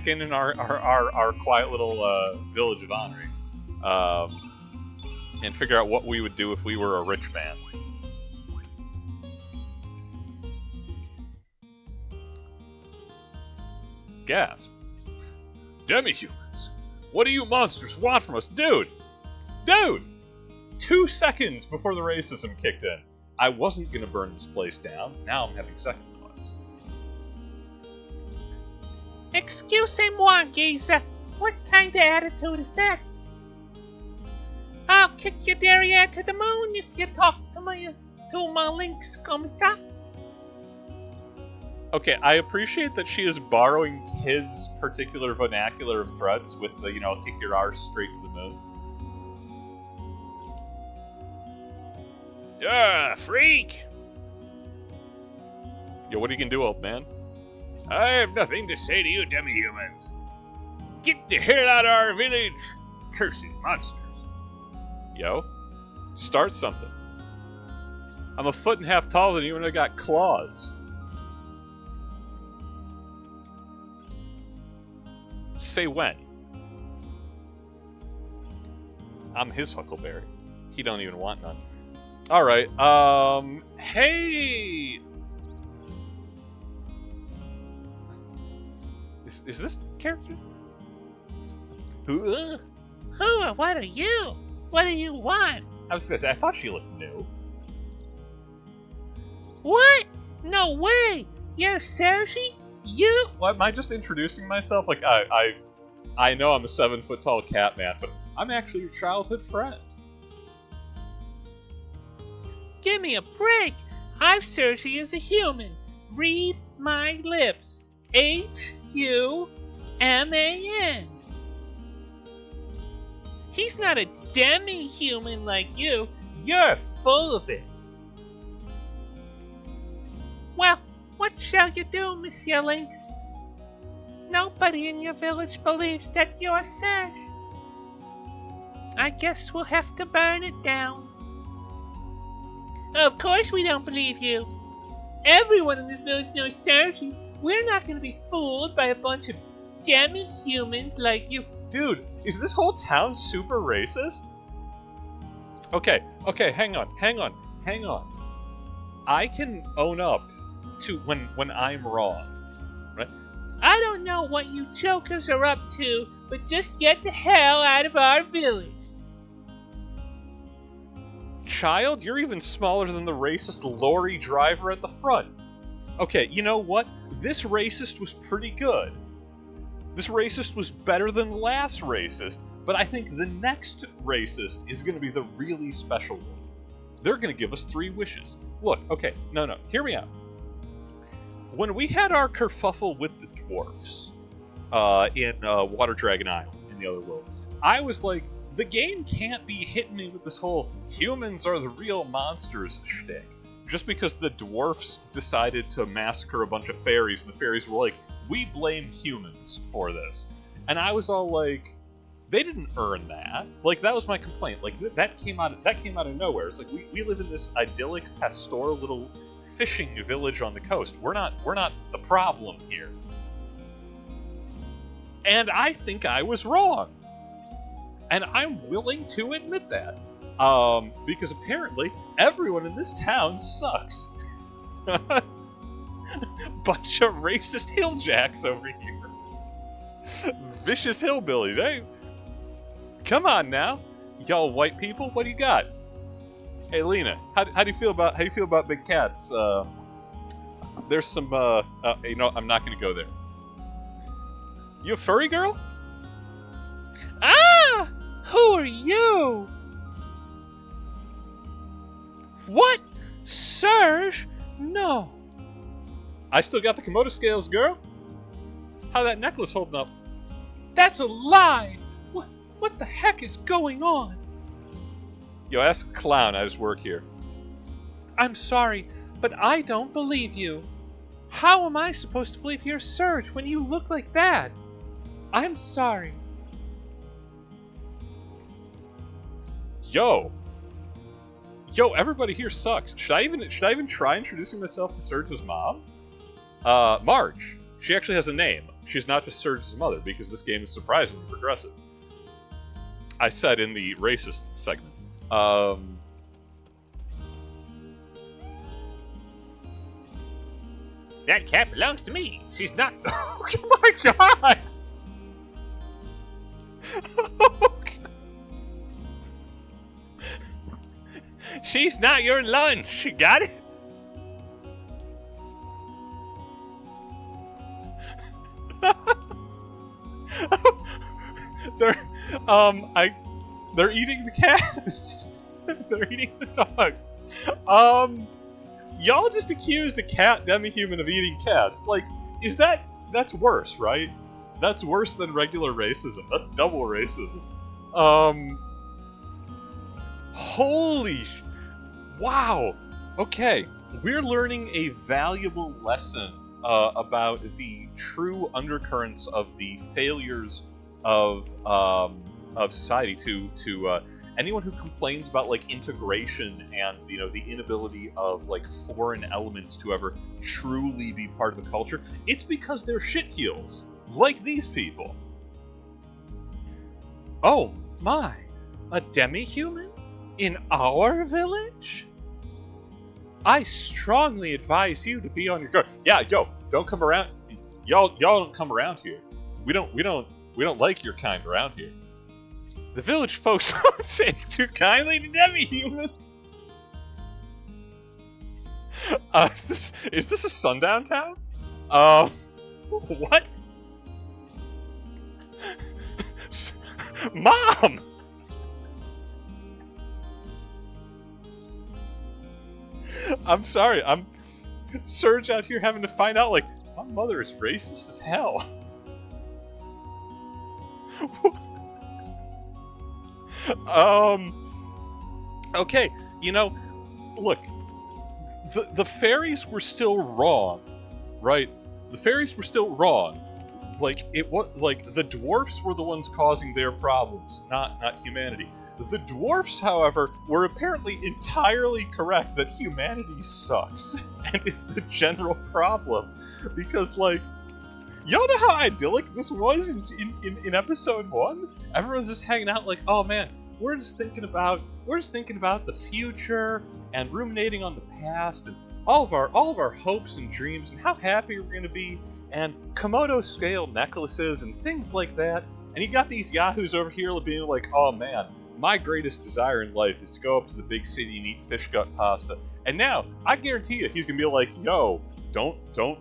in our quiet little village of Henri, and figure out what we would do if we were a rich family. Gasp. Demi-humans! What do you monsters want from us? Dude! 2 seconds before the racism kicked in. I wasn't gonna burn this place down. Now I'm having second thoughts. Excusez-moi, geezer. What kind of attitude is that? I'll kick your derriere to the moon if you talk to my lynx comica. Okay, I appreciate that she is borrowing Kid's particular vernacular of threats with the, I'll kick your arse straight to the moon. Freak! Yo, what are you gonna do, old man? I have nothing to say to you, demi-humans. Get the hell out of our village, cursed monsters. Yo, start something. I'm a foot and a half taller than you and I got claws. Say when. I'm his Huckleberry. He don't even want none. Alright, hey! Is this character? Who or what are you? What do you want? I was gonna say, I thought she looked new. What? No way! You're Sergi? You? Well, am I just introducing myself? I know I'm a 7-foot tall cat man, but I'm actually your childhood friend. Give me a break! I've Sergi as a human. Read my lips. Human. He's not a demi-human like you. You're full of it. Well, what shall you do, Monsieur Lynx? Nobody in your village believes that you're Serge. I guess we'll have to burn it down. Of course we don't believe you. Everyone in this village knows Sergi. We're not going to be fooled by a bunch of demi-humans like you. Dude, is this whole town super racist? Okay, hang on. I can own up to when I'm wrong, right? I don't know what you jokers are up to, but just get the hell out of our village. Child, you're even smaller than the racist lorry driver at the front. Okay, you know what? This racist was pretty good. This racist was better than the last racist, but I think the next racist is going to be the really special one. They're going to give us 3 wishes. Look, okay, no, hear me out. When we had our kerfuffle with the dwarfs in Water Dragon Island in the other world, I was like, the game can't be hitting me with this whole humans are the real monsters shtick. Just because the dwarfs decided to massacre a bunch of fairies, and the fairies were like, we blame humans for this. And I was all like, They didn't earn that. Like, that was my complaint. Like, that came out of nowhere. It's like we live in this idyllic, pastoral little fishing village on the coast. We're not the problem here. And I think I was wrong. And I'm willing to admit that. Because apparently everyone in this town sucks. Bunch of racist hilljacks over here. Vicious hillbillies, eh? Come on now, y'all white people. What do you got? Hey, Lena, how do you feel about big cats? There's some. You know, I'm not gonna go there. You a furry girl? Ah! Who are you? What? Serge? No. I still got the Komodo scales, girl. How that necklace holding up? That's a lie! What the heck is going on? Yo, ask a clown. I just work here. I'm sorry, but I don't believe you. How am I supposed to believe you're Serge when you look like that? I'm sorry. Yo, everybody here sucks. Should I even try introducing myself to Serge's mom? Marge. She actually has a name. She's not just Serge's mother, because this game is surprisingly progressive. I said in the racist segment. That cat belongs to me. She's not. Oh my god! She's not your lunch. You got it? They're eating the cats. They're eating the dogs. Y'all just accused a cat demi-human of eating cats. Like, that's worse, right? That's worse than regular racism. That's double racism. Wow. Okay, we're learning a valuable lesson about the true undercurrents of the failures of society. To anyone who complains about like integration and the inability of like foreign elements to ever truly be part of a culture, it's because they're shitkeels, like these people. Oh my, a demi-human? In our village? I strongly advise you to be on your guard. Yeah, yo, don't come around. Y'all don't come around here. We don't like your kind around here. The village folks don't take too kindly to demi-humans. Is this a Sundown town? What? Mom! I'm sorry, I'm Serge out here having to find out, like, my mother is racist as hell. Okay, look, the fairies were still wrong, right? The fairies were still wrong. Like, the dwarfs were the ones causing their problems, not humanity. The dwarfs, however, were apparently entirely correct that humanity sucks, and is the general problem. Because, like, y'all know how idyllic this was in episode 1? Everyone's just hanging out like, oh man, we're just thinking about the future and ruminating on the past and all of our hopes and dreams and how happy we're gonna be, and Komodo scale necklaces and things like that. And you got these yahoos over here being like, oh man, my greatest desire in life is to go up to the big city and eat fish gut pasta. And now, I guarantee you, he's gonna be like, yo, don't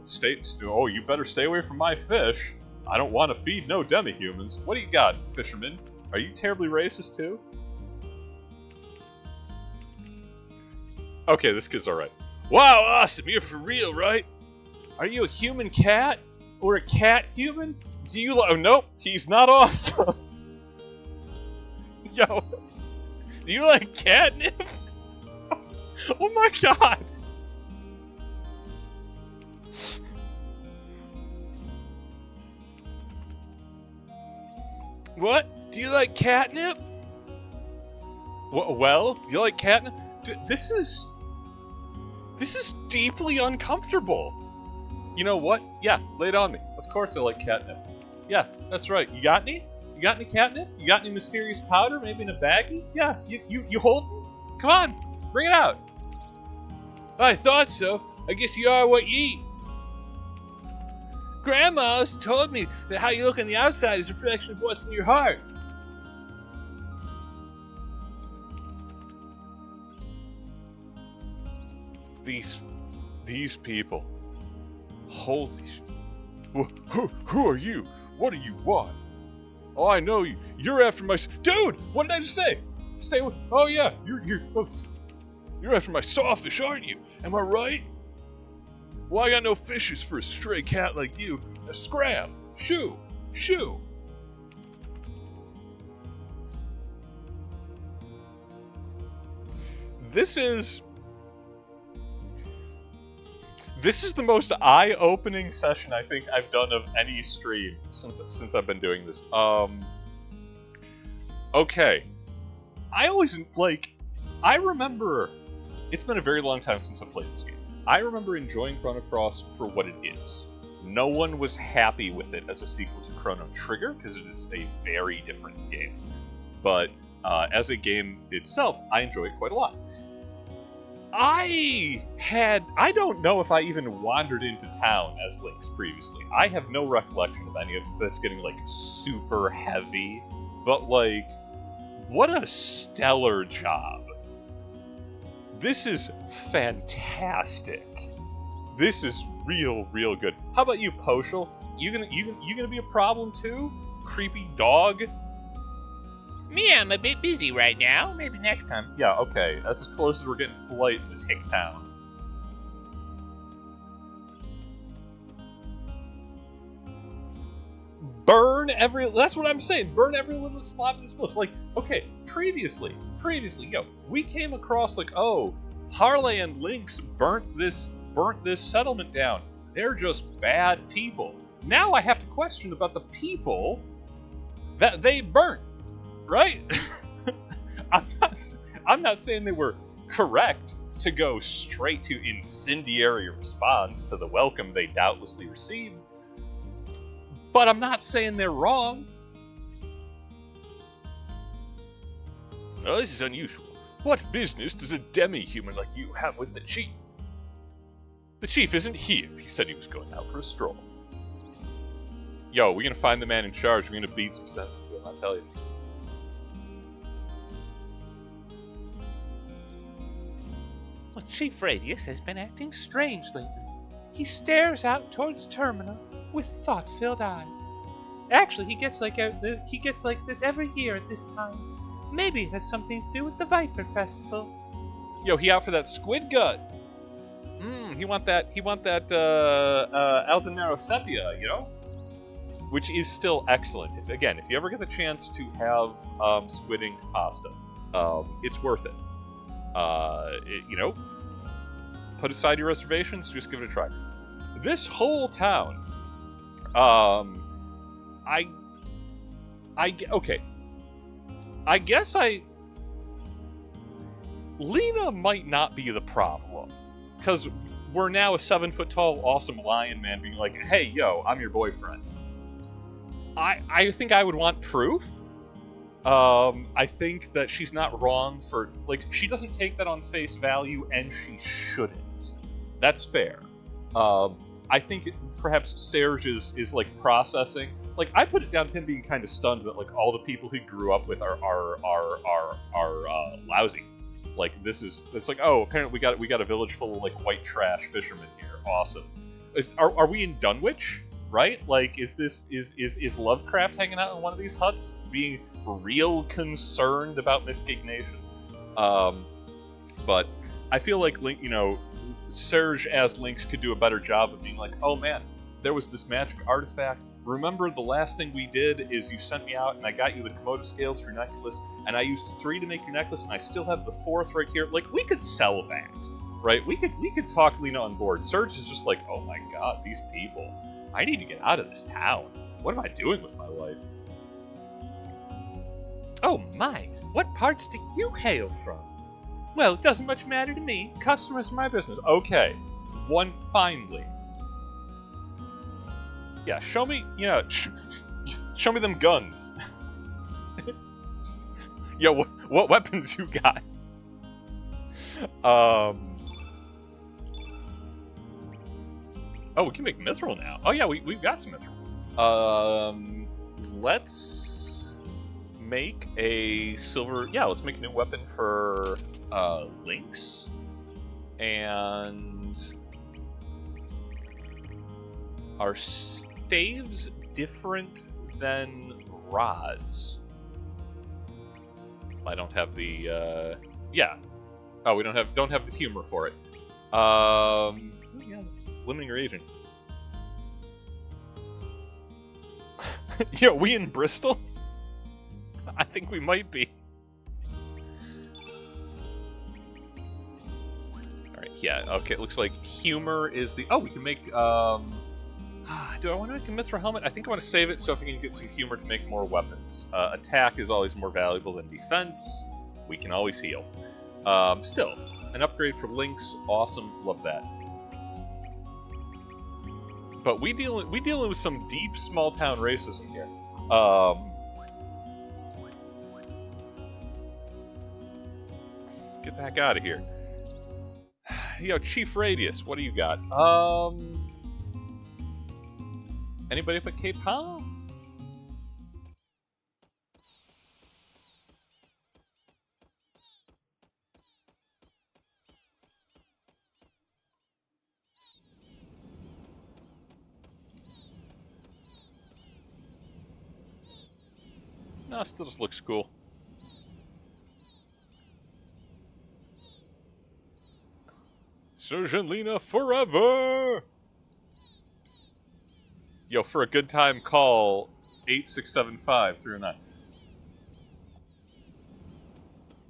stay, oh, you better stay away from my fish. I don't want to feed no demi-humans. What do you got, fisherman? Are you terribly racist too? Okay, this kid's alright. Wow, awesome, you're for real, right? Are you a human cat? Or a cat human? Do you oh, nope, he's not awesome. Yo, do you like catnip? Oh my god! What? Do you like catnip? Well, do you like catnip? This is deeply uncomfortable. You know what? Yeah, lay it on me. Of course I like catnip. Yeah, that's right. You got any? You got any catnip? You got any mysterious powder? Maybe in a baggie? Yeah, you hold it? Come on, bring it out. I thought so. I guess you are what you eat. Grandma's told me that how you look on the outside is a reflection of what's in your heart. These people. Holy sh... Who are you? What do you want? Oh, I know you. You're after my... Dude! What did I just say? Stay with... Oh, yeah. You're after my sawfish, aren't you? Am I right? Well, I got no fishes for a stray cat like you. A scram. Shoo. Shoo. This is the most eye-opening session I think I've done of any stream since I've been doing this. Okay. I remember, it's been a very long time since I played this game. I remember enjoying Chrono Cross for what it is. No one was happy with it as a sequel to Chrono Trigger, because it is a very different game. But as a game itself, I enjoy it quite a lot. I don't know if I even wandered into town as Lynx previously. I have no recollection of any of this getting, like, super heavy. But, like, what a stellar job. This is fantastic. This is real good. How about you, Poshel? You gonna be a problem too? Creepy dog? Me, I'm a bit busy right now. Maybe next time. Yeah, okay. That's as close as we're getting to polite in this hick town. That's what I'm saying. Burn every little slab in this village. Like, okay, previously, we came across, like, oh, Harley and Lynx burnt this settlement down. They're just bad people. Now I have to question about the people that they burnt, right? I'm not saying they were correct to go straight to incendiary response to the welcome they doubtlessly received, but I'm not saying they're wrong. Oh, this is unusual. What business does a demi-human like you have with the chief? The chief isn't here. He said he was going out for a stroll. Yo, we're gonna find the man in charge. We're gonna beat some sense into him, I tell you. Well, Chief Radius has been acting strange lately. He stares out towards Termina with thought-filled eyes. Actually, he gets like this every year at this time. Maybe it has something to do with the Viper Festival. Yo, he out for that squid gut. He want that Aldenaro Sepia, you know? Which is still excellent. If you ever get the chance to have squid ink pasta, it's worth it. Put aside your reservations, just give it a try. This whole town, Lena might not be the problem, because we're now a 7-foot-tall, awesome lion man being like, hey, yo, I'm your boyfriend. I think I would want proof. I think that she's not wrong for, like, she doesn't take that on face value, and she shouldn't. That's fair. I think perhaps Serge is like processing. Like, I put it down to him being kind of stunned that, like, all the people he grew up with are lousy. Like, it's like, oh, apparently we got a village full of, like, white trash fishermen here. Awesome. Are we in Dunwich? Right? Like, is Lovecraft hanging out in one of these huts, being real concerned about miscegnation? But I feel like, Serge as Lynx could do a better job of being like, oh man, there was this magic artifact. Remember the last thing we did is you sent me out and I got you the Komodo scales for your necklace, and I used 3 to make your necklace, and I still have the 4th right here. Like, we could sell that, right? We could talk Lena on board. Serge is just like, oh my god, these people. I need to get out of this town. What am I doing with my life? Oh my, what parts do you hail from? Well, it doesn't much matter to me. Customers are my business. Okay, one finally. Yeah, show me, show me them guns. Yo, what weapons you got? Oh, we can make mithril now. Oh yeah, we've got some mithril. Let's make a silver. Yeah, let's make a new weapon for Lynx, and are staves different than rods? I don't have the yeah. Oh, we don't have the humor for it. Yeah, that's limiting reagent. Yo, we in Bristol? I think we might be. Alright, yeah, okay, it looks like humor is the... Oh, we can make, do I want to make a mithril helmet? I think I want to save it so if we can get some humor to make more weapons. Attack is always more valuable than defense. We can always heal. Still, an upgrade for Lynx, awesome, love that. But we dealing with some deep small town racism here. Get the heck out of here. Yo, Chief Radius, what do you got? Anybody up at Cape Hollow? No, it still just looks cool. Surgeon Lena forever! Yo, for a good time, call 8675-309.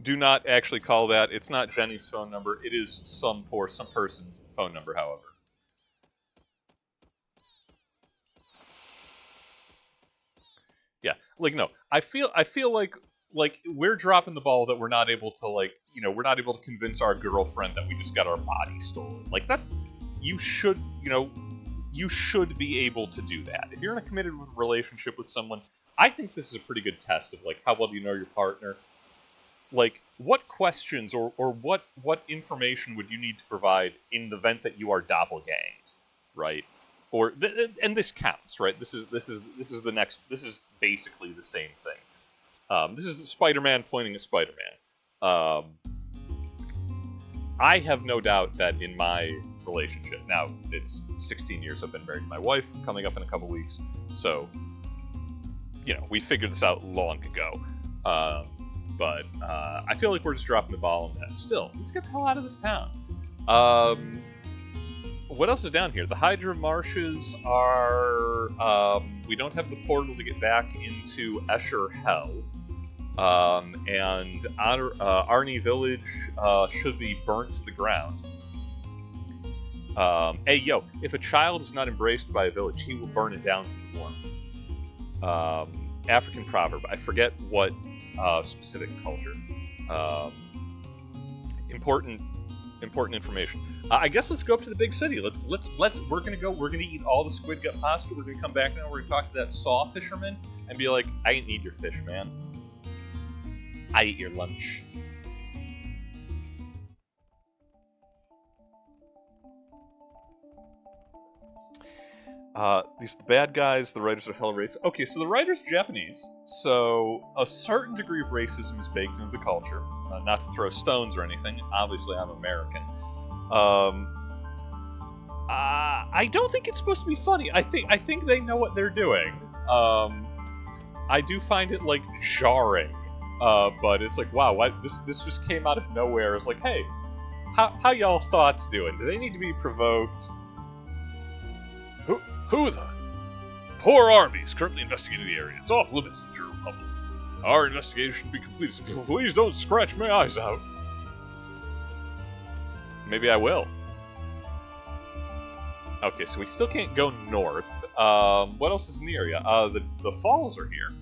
Do not actually call that. It's not Jenny's phone number. It is some person's phone number, however. Yeah, like, no. I feel like we're dropping the ball that we're not able to, we're not able to convince our girlfriend that we just got our body stolen. Like, that, you should be able to do that. If you're in a committed relationship with someone, I think this is a pretty good test of, like, how well do you know your partner? Like, what questions or what information would you need to provide in the event that you are doppelganged, right? Or and this counts, right? This is basically the same thing. This is Spider-Man pointing at Spider-Man. I have no doubt that in my relationship, now it's 16 years I've been married to my wife, coming up in a couple weeks, so, we figured this out long ago. But I feel like we're just dropping the ball on that. Still, let's get the hell out of this town. What else is down here? The Hydra Marshes are... we don't have the portal to get back into Escher Hell. And Arnie Village should be burnt to the ground. Hey, yo, if a child is not embraced by a village, he will burn it down for warmth. African proverb. I forget what specific culture. Important information. I guess let's go up to the big city. We're gonna eat all the squid gut pasta. We're gonna come back now. We're gonna talk to that saw fisherman and be like, I didn't eat your fish, man. I ate your lunch. These are the bad guys, the writers are hella racist. Okay, so the writers are Japanese, so a certain degree of racism is baked into the culture. Not to throw stones or anything, obviously I'm American. I don't think it's supposed to be funny. I think they know what they're doing. I do find it, like, jarring. But it's like, wow, this just came out of nowhere. It's like, hey, how y'all thoughts doing? Do they need to be provoked? Who the? Poor army is currently investigating the area. It's off limits to the German public. Our investigation should be completed, so please don't scratch my eyes out. Maybe I will. Okay, so we still can't go north. What else is in the area? The falls are here.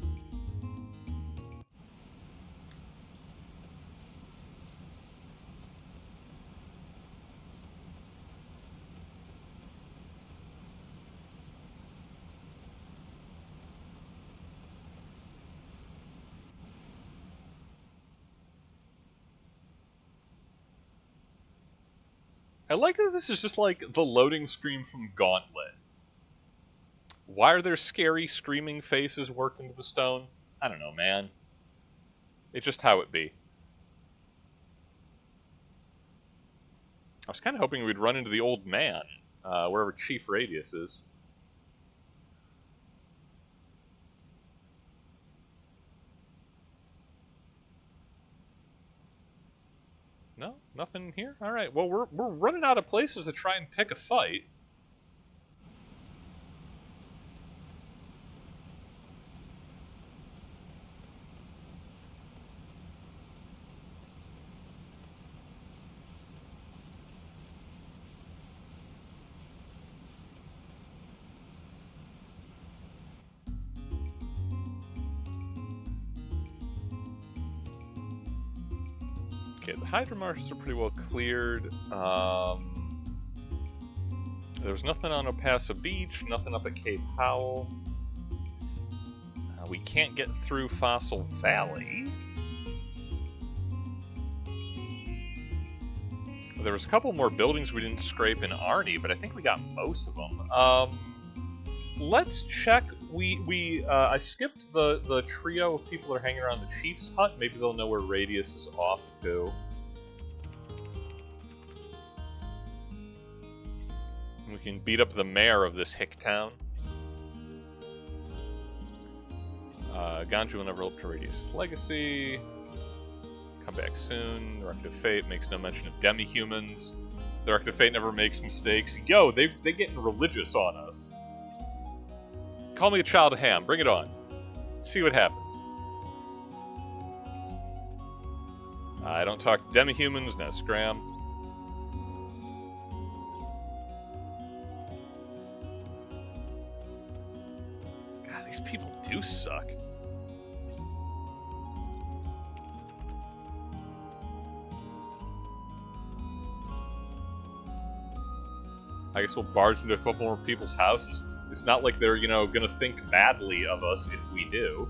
I like that this is just like the loading screen from Gauntlet. Why are there scary, screaming faces worked into the stone? I don't know, man. It's just how it be. I was kind of hoping we'd run into the old man, wherever Chief Radius is. No? Nothing here? Alright, well, we're running out of places to try and pick a fight. Okay, the Hydra marshes are pretty well cleared. There was nothing on Opasa Beach, nothing up at Cape Howell. We can't get through Fossil Valley. There was a couple more buildings we didn't scrape in Arnie, but I think we got most of them. Let's check. I skipped the trio of people that are hanging around the Chief's hut. Maybe they'll know where Radius is off to. We can beat up the mayor of this hick town. Ganju will never live to Radius' legacy. Come back soon. Directive Fate makes no mention of demi-humans. Directive Fate never makes mistakes. Yo, they getting religious on us. Call me a child of Ham. Bring it on. See what happens. I don't talk demi-humans, no scram. God, these people do suck. I guess we'll barge into a couple more people's houses. It's not like they're, gonna think badly of us if we do.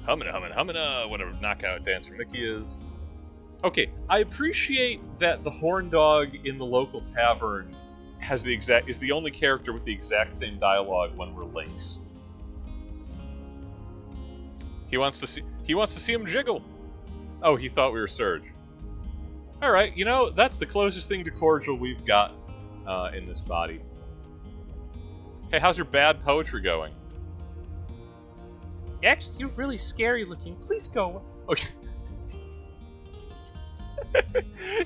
Humana, humana, humana, whatever knockout dancer Mickey is. Okay, I appreciate that the horn dog in the local tavern is the only character with the exact same dialogue when we're Lynx. He wants to see him jiggle. Oh, he thought we were Surge. Alright, that's the closest thing to cordial we've got in this body. Hey, how's your bad poetry going? Actually, you're really scary looking. Please go. Okay.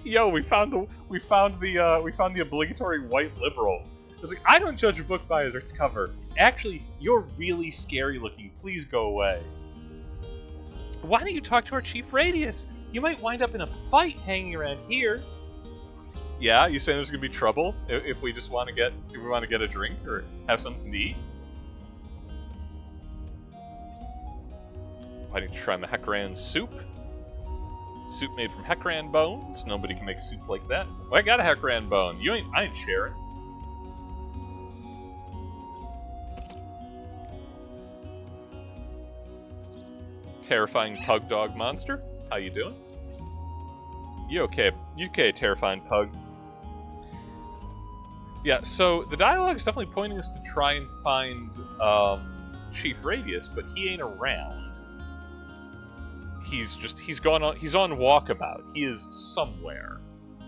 Yo, we found the obligatory white liberal. I was like, I don't judge a book by its cover. Actually, you're really scary looking. Please go away. Why don't you talk to our Chief Radius? You might wind up in a fight hanging around here. Yeah, you saying there's gonna be trouble if we just want to get a drink or have something to eat? Why don't you try my Hekran soup? Soup made from Hekran bones. Nobody can make soup like that. Well, I got a Hekran bone. I ain't sharing. Terrifying pug dog monster. How you doing? You okay? You okay, terrifying pug? Yeah, so the dialogue is definitely pointing us to try and find Chief Radius, but he ain't around. He's on walkabout. He is somewhere,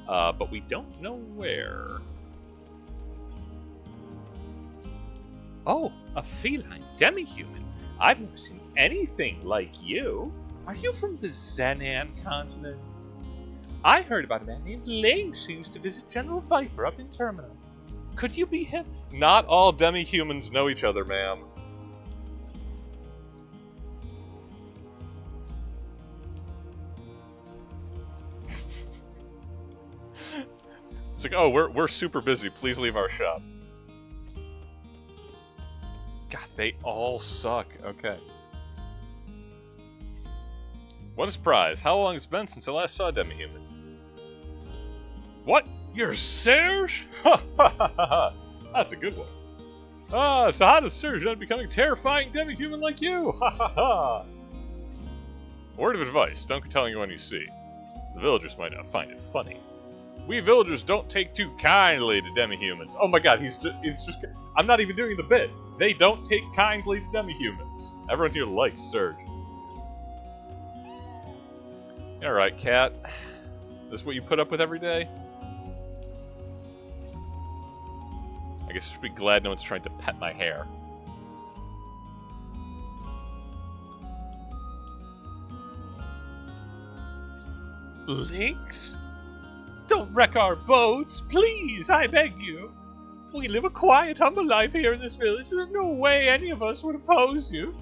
but we don't know where. Oh, a feline demi-human. I've never seen anything like you. Are you from the Zenan continent? I heard about a man named Lynx who used to visit General Viper up in Terminal. Could you be him? Not all demi-humans know each other, ma'am. It's like, oh, we're super busy. Please leave our shop. God, they all suck. Okay. What a surprise. How long has it been since I last saw a demi-human? What? You're Serge? Ha ha ha ha! That's a good one. Ah, so how does Serge end up becoming terrifying demi-human like you? Ha ha ha! Word of advice, don't go telling anyone you see. The villagers might not find it funny. We villagers don't take too kindly to demi-humans. Oh my god, it's just... I'm not even doing the bit. They don't take kindly to demi-humans. Everyone here likes Surge. Alright, cat. This what you put up with every day? I guess I should be glad no one's trying to pet my hair. Lynx? Don't wreck our boats, please, I beg you. We live a quiet, humble life here in this village. There's no way any of us would oppose you.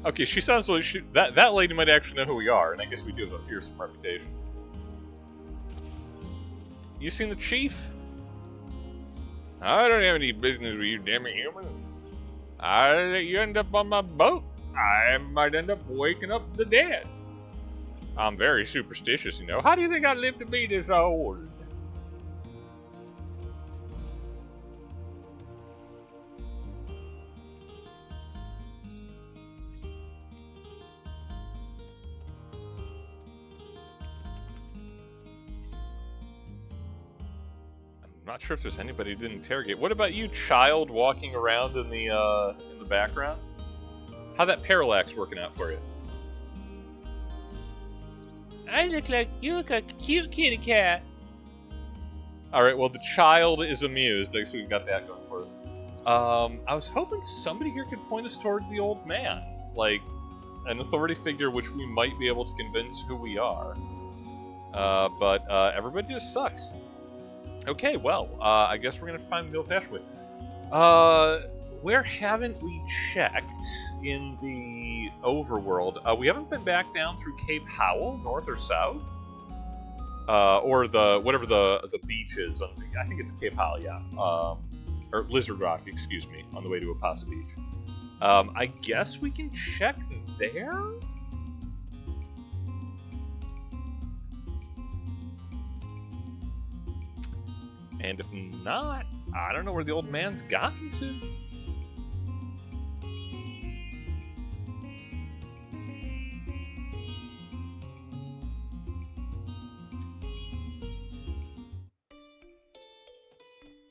Okay, she sounds like that lady might actually know who we are, and I guess we do have a fearsome reputation. You seen the chief? I don't have any business with you, demi-human. I let you end up on my boat. I might end up waking up the dead. I'm very superstitious, you know. How do you think I live to be this old? I'm not sure if there's anybody to interrogate. What about you, child, walking around in the background? How that parallax working out for you? You look like a cute kitty cat. Alright, well, the child is amused. I guess we've got that going for us. I was hoping somebody here could point us toward the old man. Like, an authority figure which we might be able to convince who we are. But everybody just sucks. Okay, well, I guess we're gonna find the old-fashioned way. Where haven't we checked in the overworld? We haven't been back down through Cape Howell, north or south? Or whatever the beach is. I think it's Cape Howell, yeah. Or Lizard Rock, excuse me, on the way to Apasa Beach. I guess we can check there? And if not, I don't know where the old man's gotten to.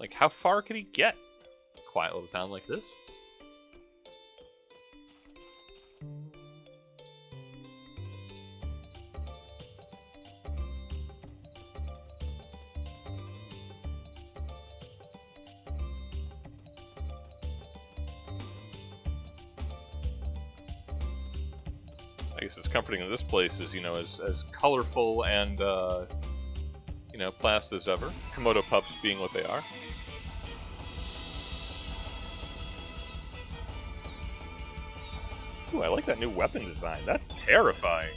Like, how far could he get? A quiet little town like this? I guess it's comforting that this place is, you know, as colorful and, you know, placid as ever. Komodo pups being what they are. Ooh, I like that new weapon design. That's terrifying.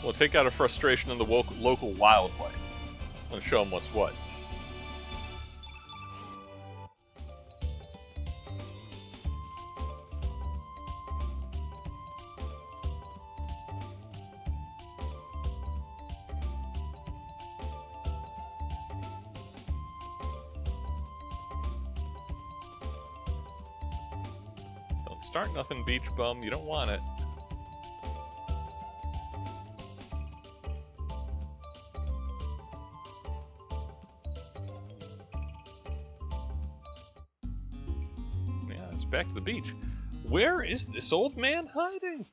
We'll take out a frustration in the local wildlife. I'm gonna show them what's what. Don't start nothing, beach bum. You don't want it. Back to the beach. Where is this old man hiding?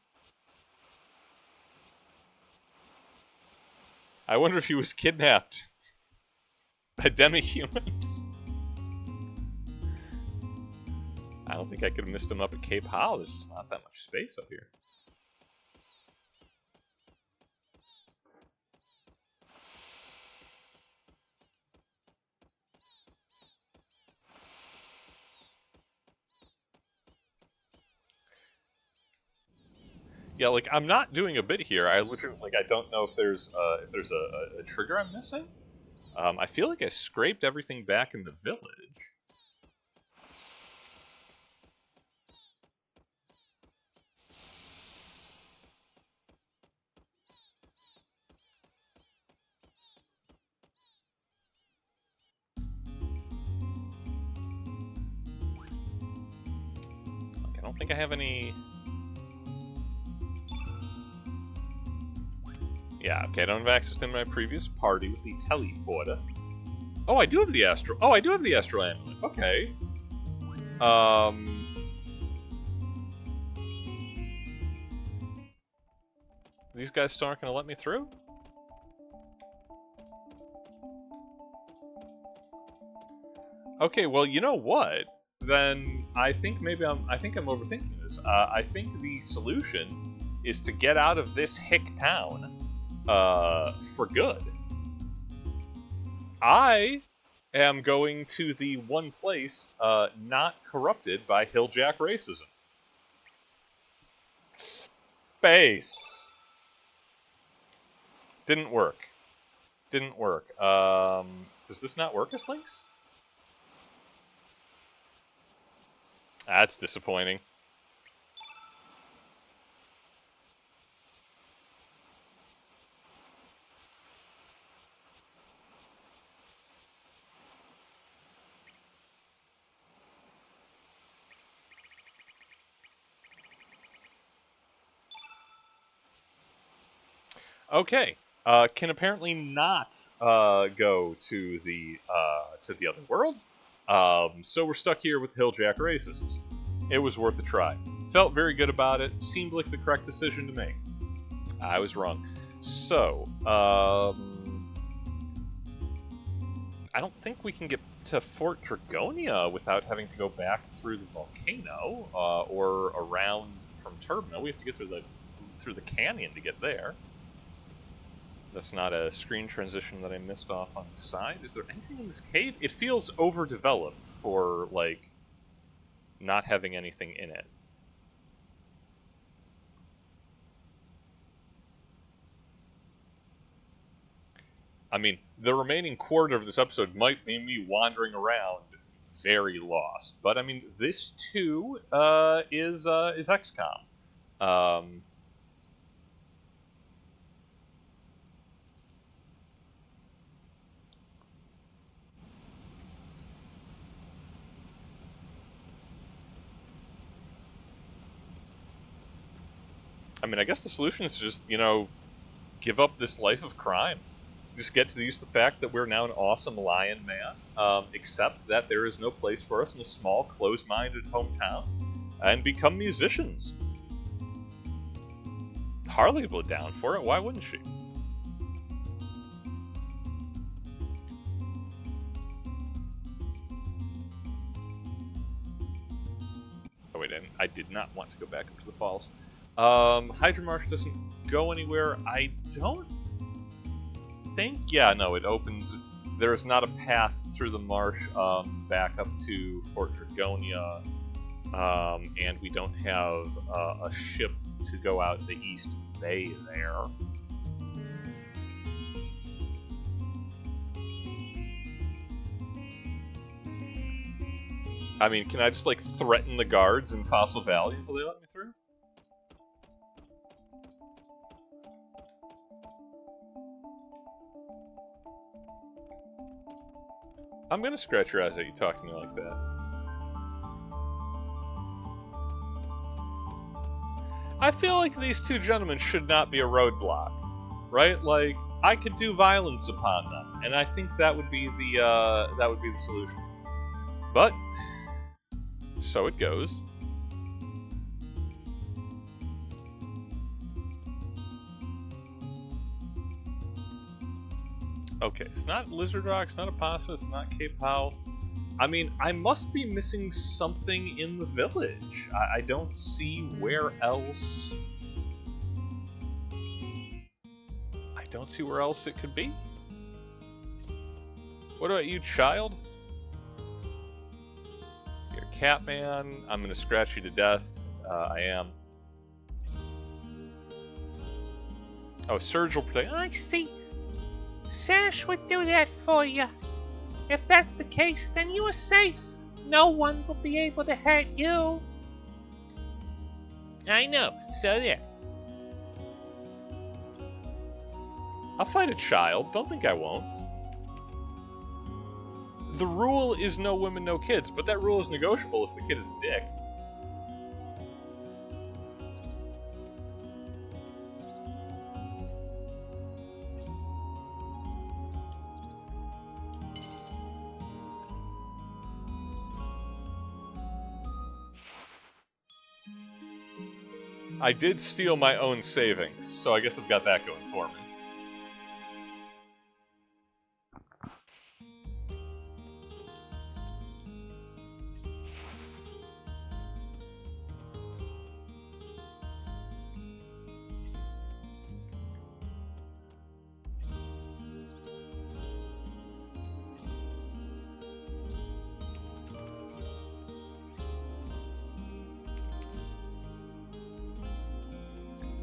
I wonder if he was kidnapped by demi-humans. I don't think I could have missed him up at Cape Howell. There's just not that much space up here. Yeah, like, I'm not doing a bit here. I literally, like, I don't know if there's a trigger I'm missing. I feel like I scraped everything back in the village. don't think I have any... Yeah, okay, I don't have access to my previous party with the teleporter. Oh, I do have the astral... Oh, I do have the astral amulet. Okay. These guys still aren't going to let me through? Okay, well, you know what? Then I think maybe I'm overthinking this. I think the solution is to get out of this hick town for good. I am going to the one place not corrupted by hilljack racism. Space. Didn't work. Didn't work. Does this not work as links? That's disappointing. Okay. Can apparently not go to the other world. So we're stuck here with hilljack racists. It was worth a try. Felt very good about it. Seemed like the correct decision to make. I was wrong. So, I don't think we can get to Fort Dragonia without having to go back through the volcano or around from Turbina. We have to get through the canyon to get there. That's not a screen transition that I missed off on the side. Is there anything in this cave? It feels overdeveloped for, like, not having anything in it. I mean, the remaining quarter of this episode might be me wandering around very lost. But, I mean, this, too, is XCOM. I mean, I guess the solution is just, you know, give up this life of crime. Just get to use the fact that we're now an awesome lion man, accept that there is no place for us in a small, closed-minded hometown, and become musicians. Harley will be down for it, why wouldn't she? Oh wait, I did not want to go back up to the falls. Hydra Marsh doesn't go anywhere. I don't think... Yeah, no, it opens... There is not a path through the marsh back up to Fort Dragonia, and we don't have a ship to go out the East Bay there. I mean, can I just, like, threaten the guards in Fossil Valley until they let me through? I'm gonna scratch your eyes at you talk to me like that. I feel like these two gentlemen should not be a roadblock, right? Like, I could do violence upon them, and I think that would be the solution. But so it goes. Okay, it's not Lizard Rock, it's not Apasa, it's not Cape Powell. I mean, I must be missing something in the village. I don't see where else... I don't see where else it could be. What about you, child? You're Catman. I'm gonna scratch you to death. I am. Oh, Surge will protect... I see. Sash would do that for you. If that's the case, then you are safe. No one will be able to hurt you. I know, so there. I'll fight a child. Don't think I won't. The rule is no women, no kids, but that rule is negotiable if the kid is a dick. I did steal my own savings, so I guess I've got that going for me.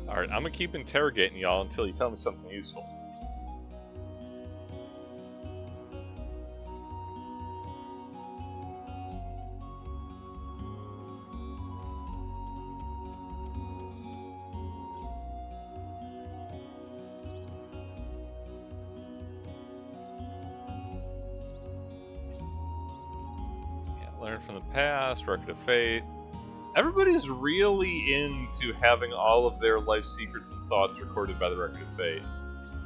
Alright, I'm gonna keep interrogating y'all until you tell me something useful. Yeah, learn from the past, record of fate. Everybody's really into having all of their life secrets and thoughts recorded by the Record of Fate.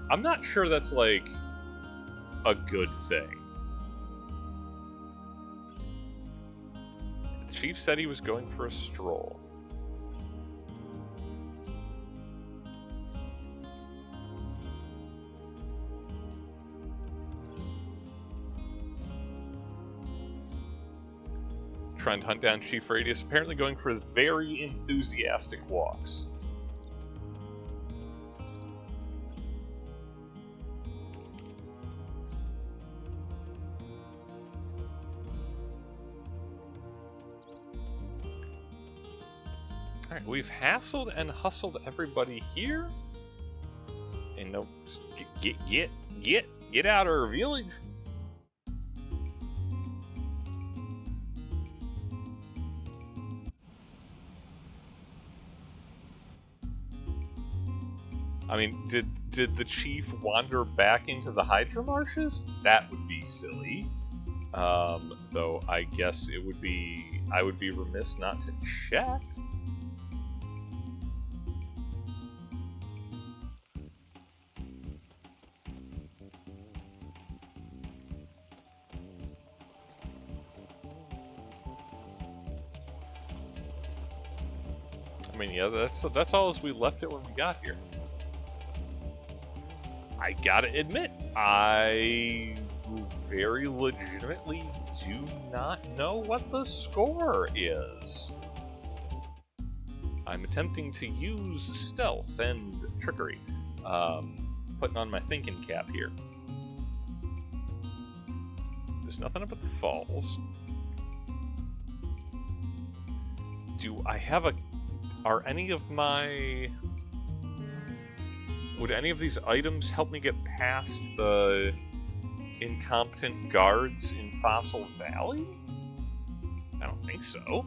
I'm not sure that's, like, a good thing. The chief said he was going for a stroll. Trying to hunt down Chief Radius, apparently going for very enthusiastic walks. Alright, we've hassled and hustled everybody here. And no, get out of our village. I mean, did the chief wander back into the Hydra Marshes? That would be silly. Though I guess it would be... I would be remiss not to check. I mean, yeah, that's all as we left it when we got here. I gotta admit, I very legitimately do not know what the score is. I'm attempting to use stealth and trickery. Putting on my thinking cap here. There's nothing up at the falls. Do I have a... Are any of my... Would any of these items help me get past the incompetent guards in Fossil Valley? I don't think so.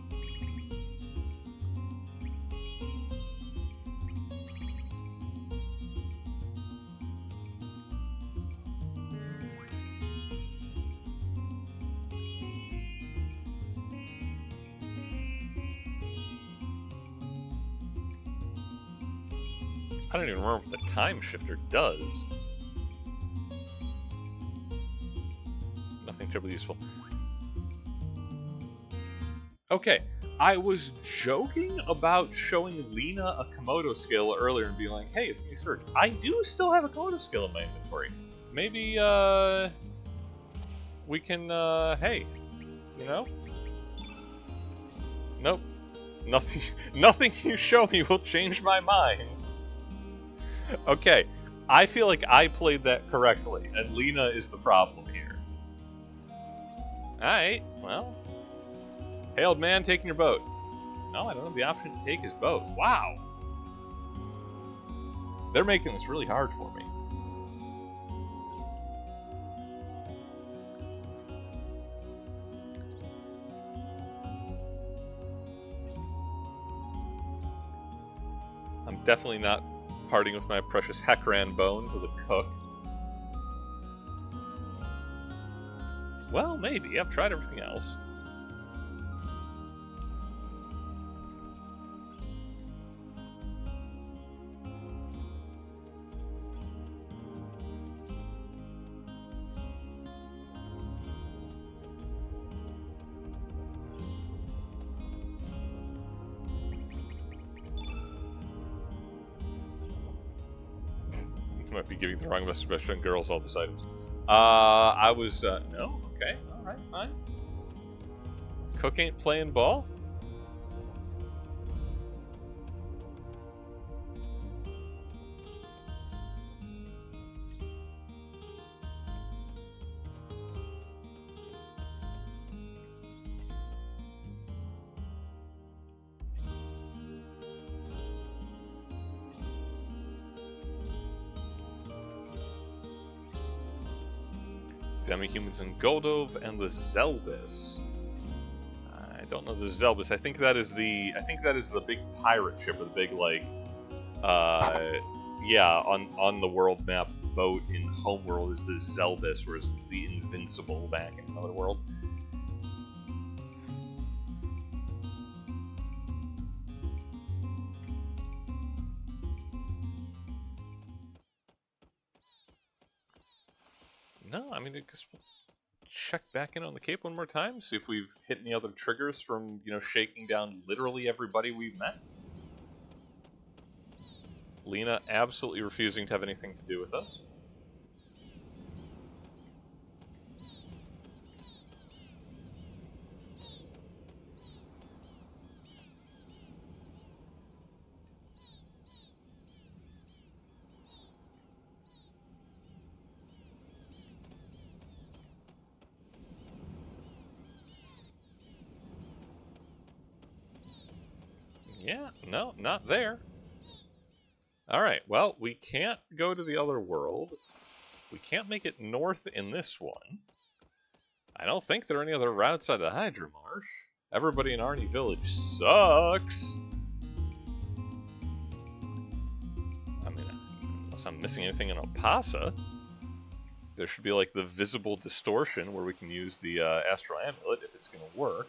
I don't even remember what the time shifter does. Nothing terribly useful. Okay, I was joking about showing Lena a Komodo skill earlier and being like, hey, it's me, Surge. I do still have a Komodo skill in my inventory. Maybe, we can, hey, you know? Nope. Nothing you show me will change my mind. Okay, I feel like I played that correctly, and Lena is the problem here. Alright, well. Hey, old man, taking your boat. No, I don't have the option to take his boat. Wow. They're making this really hard for me. I'm definitely not parting with my precious Heckran bone to the cook. Well, maybe. I've tried everything else. Might be giving the wrong message, especially on girls, all these items. No? Okay, alright, fine. Cook ain't playing ball? Demi-humans in Goldove and the Zelbis. I don't know the Zelbis. I think that is the big pirate ship, or the big yeah, on the world map boat in Homeworld is the Zelbis, whereas it's the Invincible back in another world. No, I mean, I guess we'll check back in on the Cape one more time, see if we've hit any other triggers from, shaking down literally everybody we've met. Lena absolutely refusing to have anything to do with us. Yeah, no, not there. Alright, well, we can't go to the other world. We can't make it north in this one. I don't think there are any other routes out of Hydra Marsh. Everybody in Arnie Village sucks. I mean, unless I'm missing anything in Opasa, there should be like the visible distortion where we can use the Astral Amulet if it's going to work.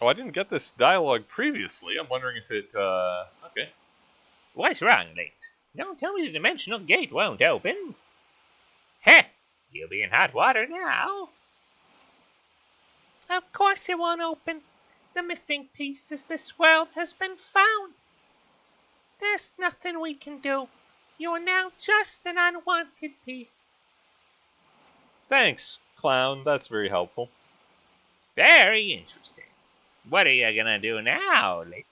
Oh, I didn't get this dialogue previously. I'm wondering if it, okay. What's wrong, Lynx? Don't tell me the dimensional gate won't open. Heh! You'll be in hot water now. Of course it won't open. The missing pieces this world has been found. There's nothing we can do. You are now just an unwanted piece. Thanks, Clown. That's very helpful. Very interesting. What are you gonna do now, Lynx?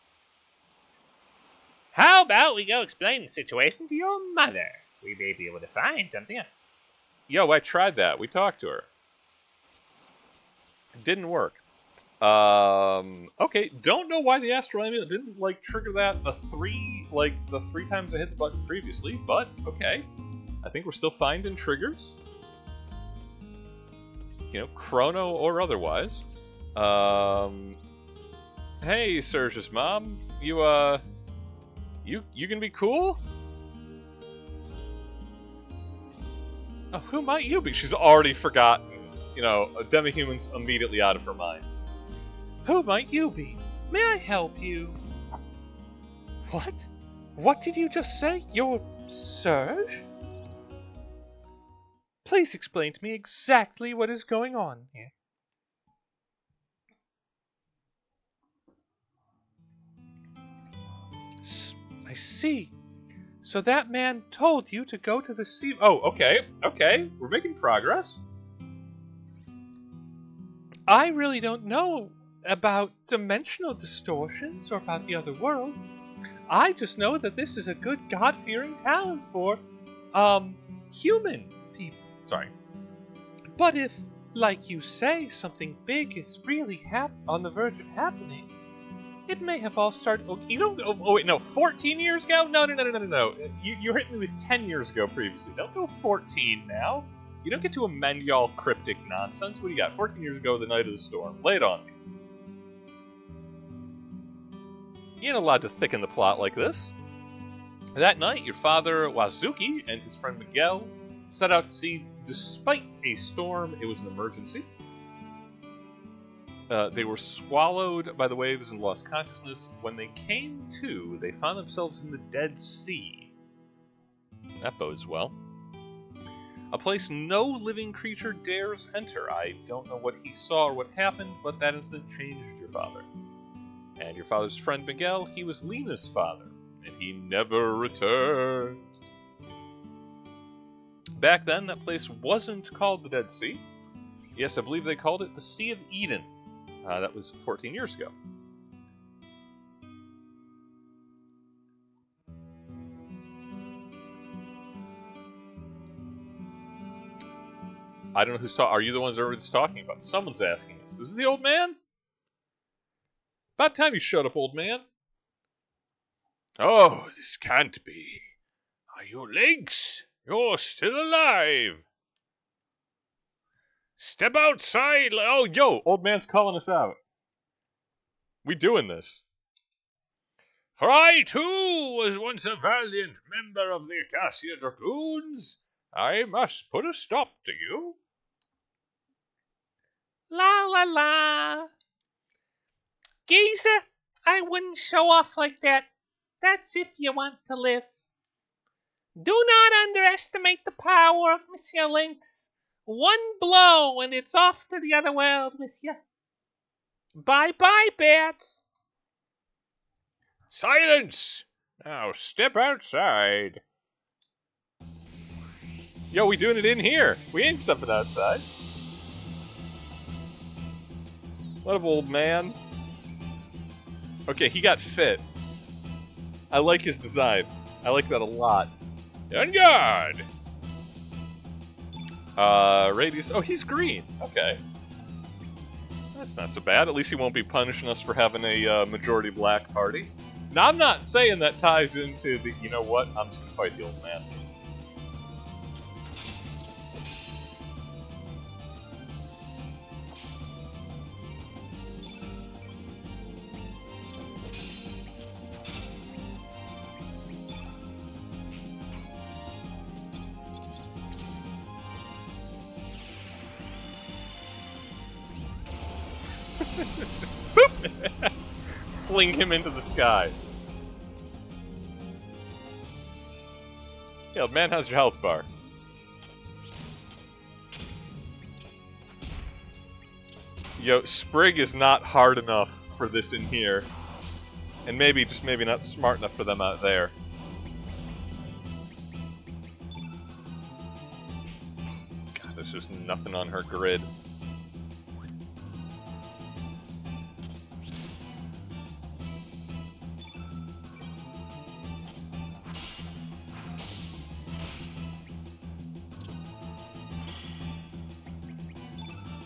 How about we go explain the situation to your mother? We may be able to find something. Yo, I tried that. We talked to her. It didn't work. Okay, don't know why the Astral Amulet didn't, trigger that the three times I hit the button previously, but okay. I think we're still finding triggers. Chrono or otherwise. Hey, Serge's mom. You gonna be cool? Oh, who might you be? She's already forgotten. Demi-human's immediately out of her mind. Who might you be? May I help you? What? What did you just say? You're Serge? Please explain to me exactly what is going on here. I see. So that man told you to go to the sea... Oh, okay. Okay. We're making progress. I really don't know about dimensional distortions or about the other world. I just know that this is a good God-fearing town for, human people. Sorry. But if, like you say, something big is really on the verge of happening, it may have all started... You don't... Oh, wait, no. 14 years ago? No. You hit me with 10 years ago previously. Don't go 14 now. You don't get to amend y'all cryptic nonsense. What do you got? 14 years ago, the night of the storm. Lay it on me. You ain't allowed to thicken the plot like this. That night, your father, Wazuki, and his friend Miguel set out to sea despite a storm. It was an emergency. They were swallowed by the waves and lost consciousness. When they came to, they found themselves in the Dead Sea. That bodes well. A place no living creature dares enter. I don't know what he saw or what happened, but that incident changed your father. And your father's friend Miguel, he was Lena's father, and he never returned. Back then, that place wasn't called the Dead Sea. Yes, I believe they called it the Sea of Eden. That was 14 years ago. I don't know who's talking. Are you the ones everyone's talking about? Someone's asking us. Is this the old man? About time you shut up, old man. Oh, this can't be. Are you Lynx? You're still alive. Step outside. Oh, yo, old man's calling us out. We doing this. For I, too, was once a valiant member of the Acacia Dragoons. I must put a stop to you. La la la. Geezer, I wouldn't show off like that. That's if you want to live. Do not underestimate the power of Monsieur Lynx. One blow and it's off to the other world with you. Bye-bye, bats. Silence! Now step outside. Yo, we doing it in here. We ain't stepping outside. What up, old man? Okay, he got fit. I like his design. I like that a lot. On guard! Radius. Oh, he's green. Okay. That's not so bad. At least he won't be punishing us for having a majority black party. Now, I'm not saying that ties into the... You know what? I'm just gonna fight the old man. Boop! Fling him into the sky. Yeah, man, how's your health bar? Yo, Sprig is not hard enough for this in here. And maybe, just maybe not smart enough for them out there. God, there's just nothing on her grid.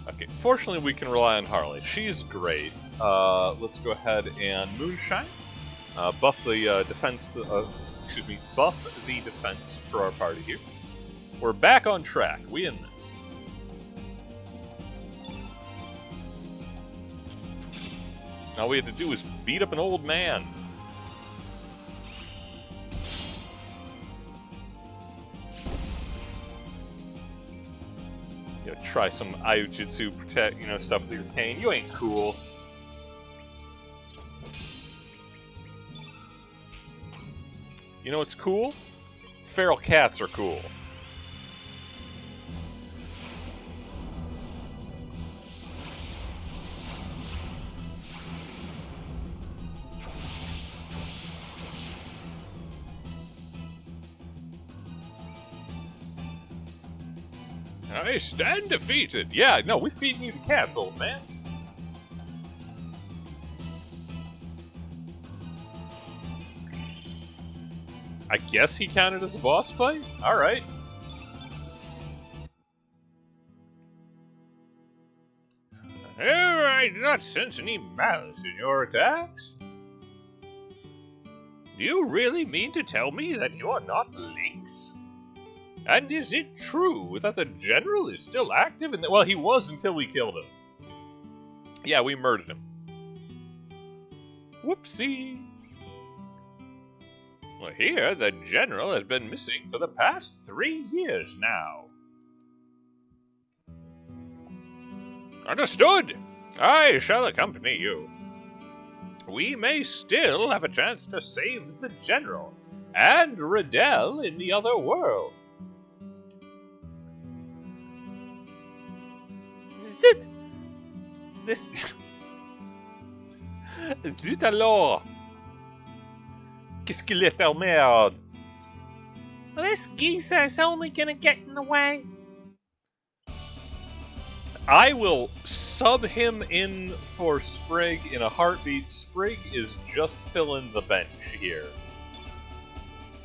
Okay, fortunately we can rely on Harley. She's great. Let's go ahead and Moonshine. Buff the defense, buff the defense for our party here. We're back on track. We in this. All we had to do was beat up an old man. Try some Aiujutsu protect, stuff with your cane. You ain't cool. You know what's cool? Feral cats are cool. I stand defeated. Yeah, no, we're feeding you the cats, old man. I guess he counted as a boss fight? Alright. I do not sense any malice in your attacks. Do you really mean to tell me that you are not Lynx? And is it true that the general is still active? Well, he was until we killed him. Yeah, we murdered him. Whoopsie. Well, here, the general has been missing for the past 3 years now. Understood! I shall accompany you. We may still have a chance to save the general and Riddell in the other world. Zut! Zut alors! Qu'est-ce qu'il est fait, merde? This geezer's only gonna get in the way. I will sub him in for Sprig in a heartbeat. Sprig is just filling the bench here.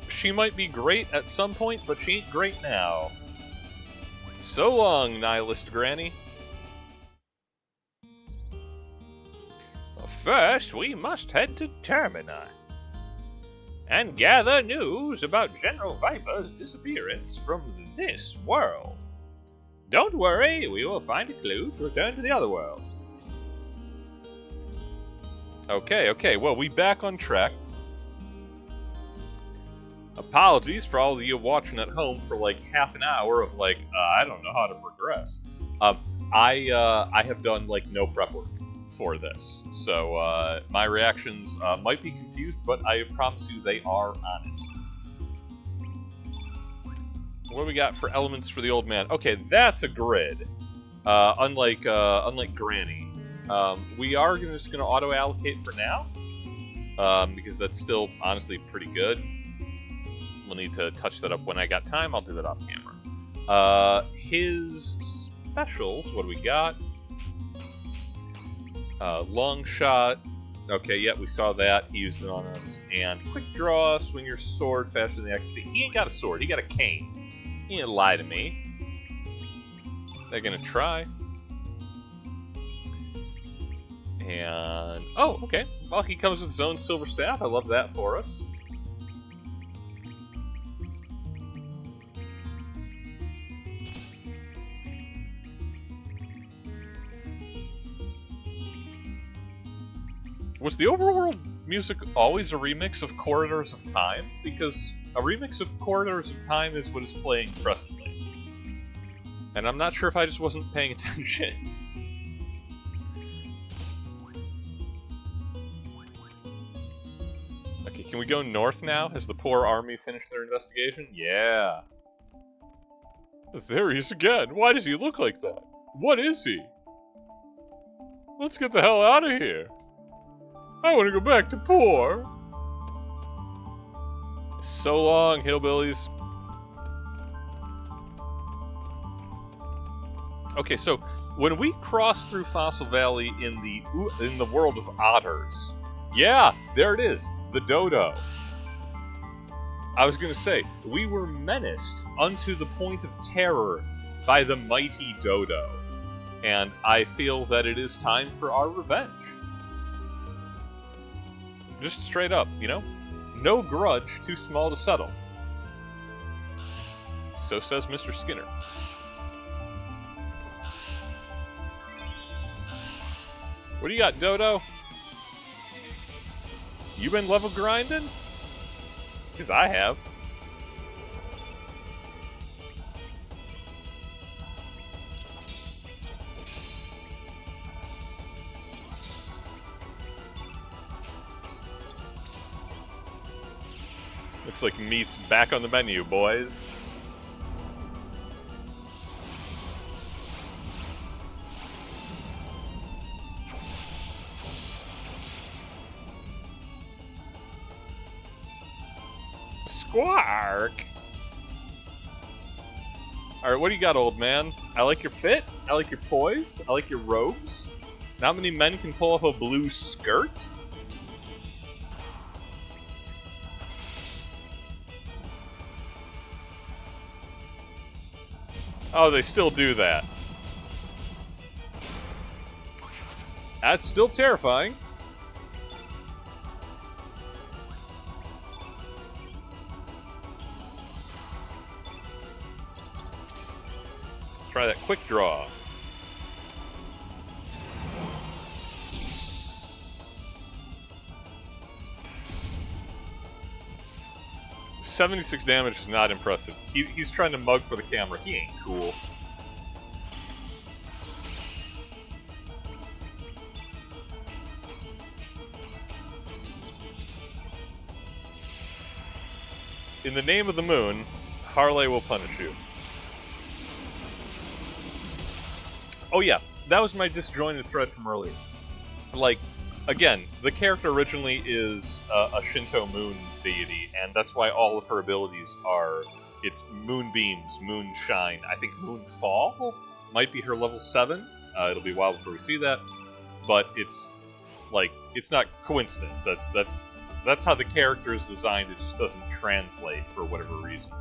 She might be great at some point, but she ain't great now. So long, Nihilist Granny. Well, first, we must head to Termini and gather news about General Viper's disappearance from this world. Don't worry, we will find a clue to return to the other world. Okay, well, we back on track. Apologies for all of you watching at home for like half an hour of like, I don't know how to progress. I have done like no prep work for this, so my reactions might be confused, but I promise you they are honest. What do we got for elements for the old man? Okay, that's a grid. Unlike Granny. We are just going to auto-allocate for now. Because that's still, honestly, pretty good. We'll need to touch that up when I got time. I'll do that off camera. His specials, what do we got? Long shot. Okay, yeah, we saw that. He used it on us. And quick draw, swing your sword faster than the eye can see. He ain't got a sword, he got a cane. He didn't lie to me. They're gonna try. And... oh, okay. Well, he comes with his own silver staff. I love that for us. Was the overworld music always a remix of Corridors of Time? Because a remix of Corridors of Time is what is playing presently. And I'm not sure if I just wasn't paying attention. Okay, can we go north now? Has the poor army finished their investigation? Yeah. There he is again. Why does he look like that? What is he? Let's get the hell out of here. I want to go back to poor. So long, hillbillies. Okay, so when we crossed through Fossil Valley in the world of otters, yeah, there it is, the dodo. I was gonna say, we were menaced unto the point of terror by the mighty dodo, and I feel that it is time for our revenge. Just straight up, you know? No grudge too small to settle. So says Mr. Skinner. What do you got, Dodo? You been level grinding? Because I have. Looks like meat's back on the menu, boys. Squark! Alright, what do you got, old man? I like your fit, I like your poise, I like your robes. Not many men can pull off a blue skirt. Oh, they still do that. That's still terrifying. Try that quick draw. 76 damage is not impressive. He's trying to mug for the camera. He ain't cool. In the name of the moon, Harley will punish you. Oh yeah, that was my disjointed thread from earlier. Like, again, the character originally is a Shinto moon deity, and that's why all of her abilities are... It's moonbeams, moonshine, I think moonfall might be her level 7. It'll be a while before we see that. But it's, like, it's not coincidence. That's how the character is designed, it just doesn't translate for whatever reason.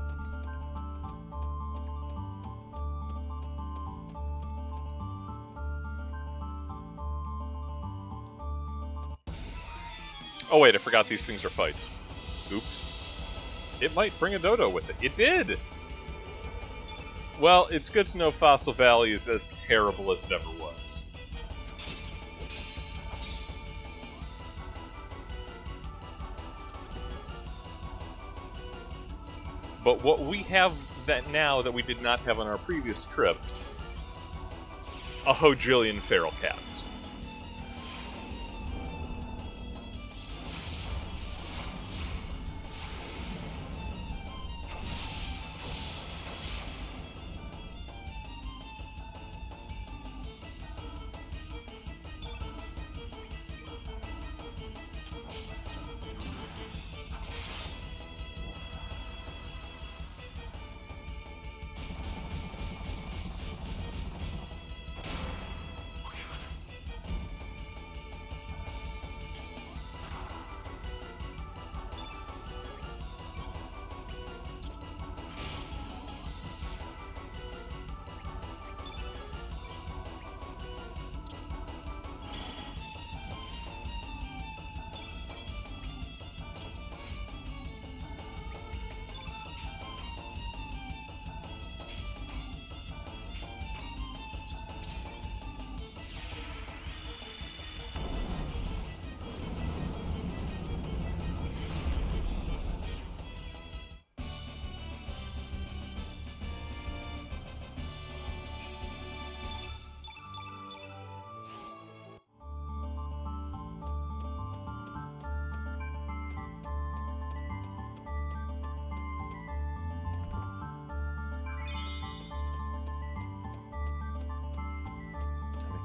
Oh wait, I forgot these things are fights. Oops. It might bring a dodo with it. It did! Well, it's good to know Fossil Valley is as terrible as it ever was. But what we have that now that we did not have on our previous trip, a hojillion feral cats.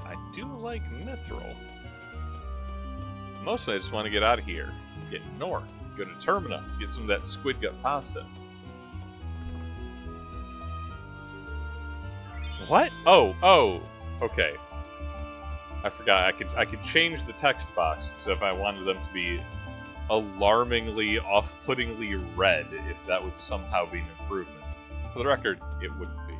I do like Mithril. Mostly I just want to get out of here. Get north. Go to Termina. Get some of that squid gut pasta. What? Oh. Okay. I forgot. I could change the text box so if I wanted them to be alarmingly, off-puttingly red, if that would somehow be an improvement. For the record, it wouldn't be.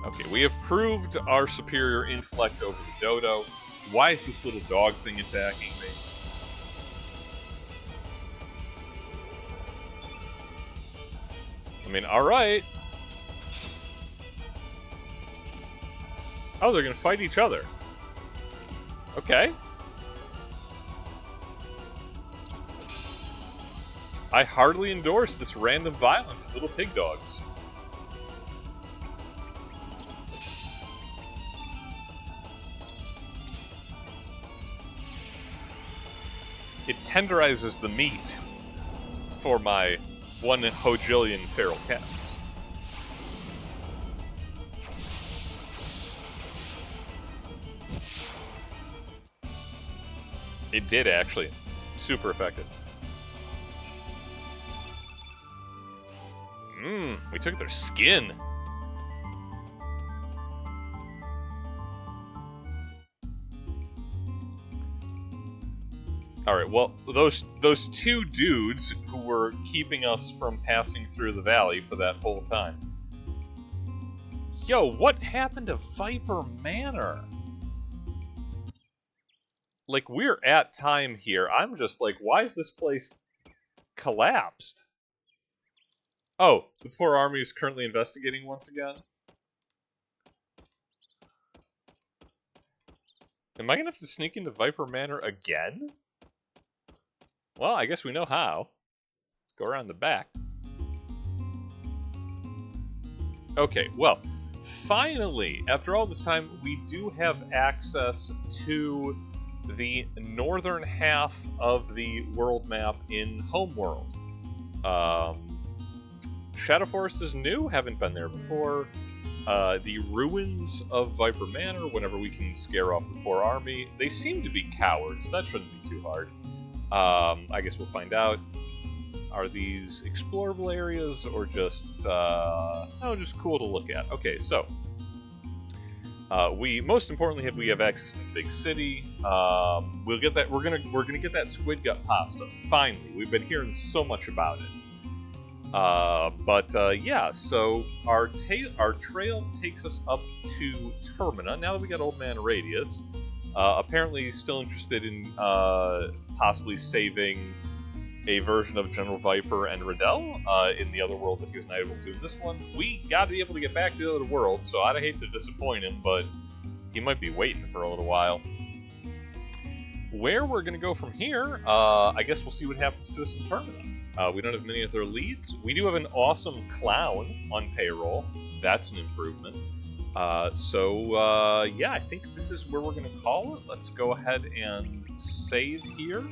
Okay, we have proved our superior intellect over the dodo. Why is this little dog thing attacking me? I mean, alright. Oh, they're gonna fight each other. Okay. I heartily endorse this random violence of little pig dogs. It tenderizes the meat for my 1 hojillion feral cats. It did, actually. Super effective. We took their skin. Alright, well, those 2 dudes who were keeping us from passing through the valley for that whole time. Yo, what happened to Viper Manor? Like, we're at time here. I'm just like, why is this place collapsed? Oh, the poor army is currently investigating once again. Am I gonna have to sneak into Viper Manor again? Well, I guess we know how. Let's go around the back. Okay, well, finally, after all this time, we do have access to the northern half of the world map in Homeworld. Shadow Forest is new, haven't been there before. The ruins of Viper Manor, whenever we can scare off the poor army, they seem to be cowards. That shouldn't be too hard. I guess we'll find out. Are these explorable areas or just just cool to look at? Okay, so we most importantly we have access to the big city. We'll get that. We're gonna get that squid gut pasta. Finally, we've been hearing so much about it. Yeah, so our trail takes us up to Termina. Now that we got Old Man Radius, apparently he's still interested in possibly saving a version of General Viper and Riddell in the other world that he was not able to in this one. We got to be able to get back to the other world, so I'd hate to disappoint him, but he might be waiting for a little while. Where we're going to go from here, I guess we'll see what happens to us in Termina. We don't have many other leads. We do have an awesome clown on payroll. That's an improvement. Yeah, I think this is where we're going to call it. Let's go ahead and save here.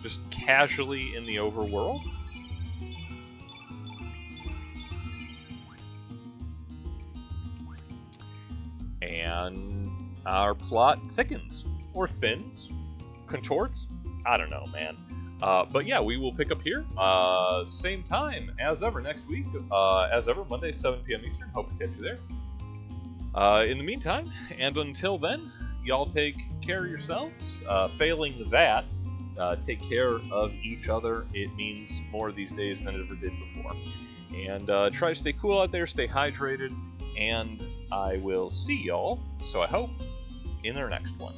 Just casually in the overworld. And our plot thickens. Or thins. Contorts. I don't know, man. But yeah, we will pick up here. Same time as ever next week. As ever, Monday, 7 p.m. Eastern. Hope to catch you there. In the meantime, and until then, y'all take care of yourselves. Failing that, take care of each other. It means more these days than it ever did before. And try to stay cool out there, stay hydrated, and I will see y'all, so I hope, in our next one.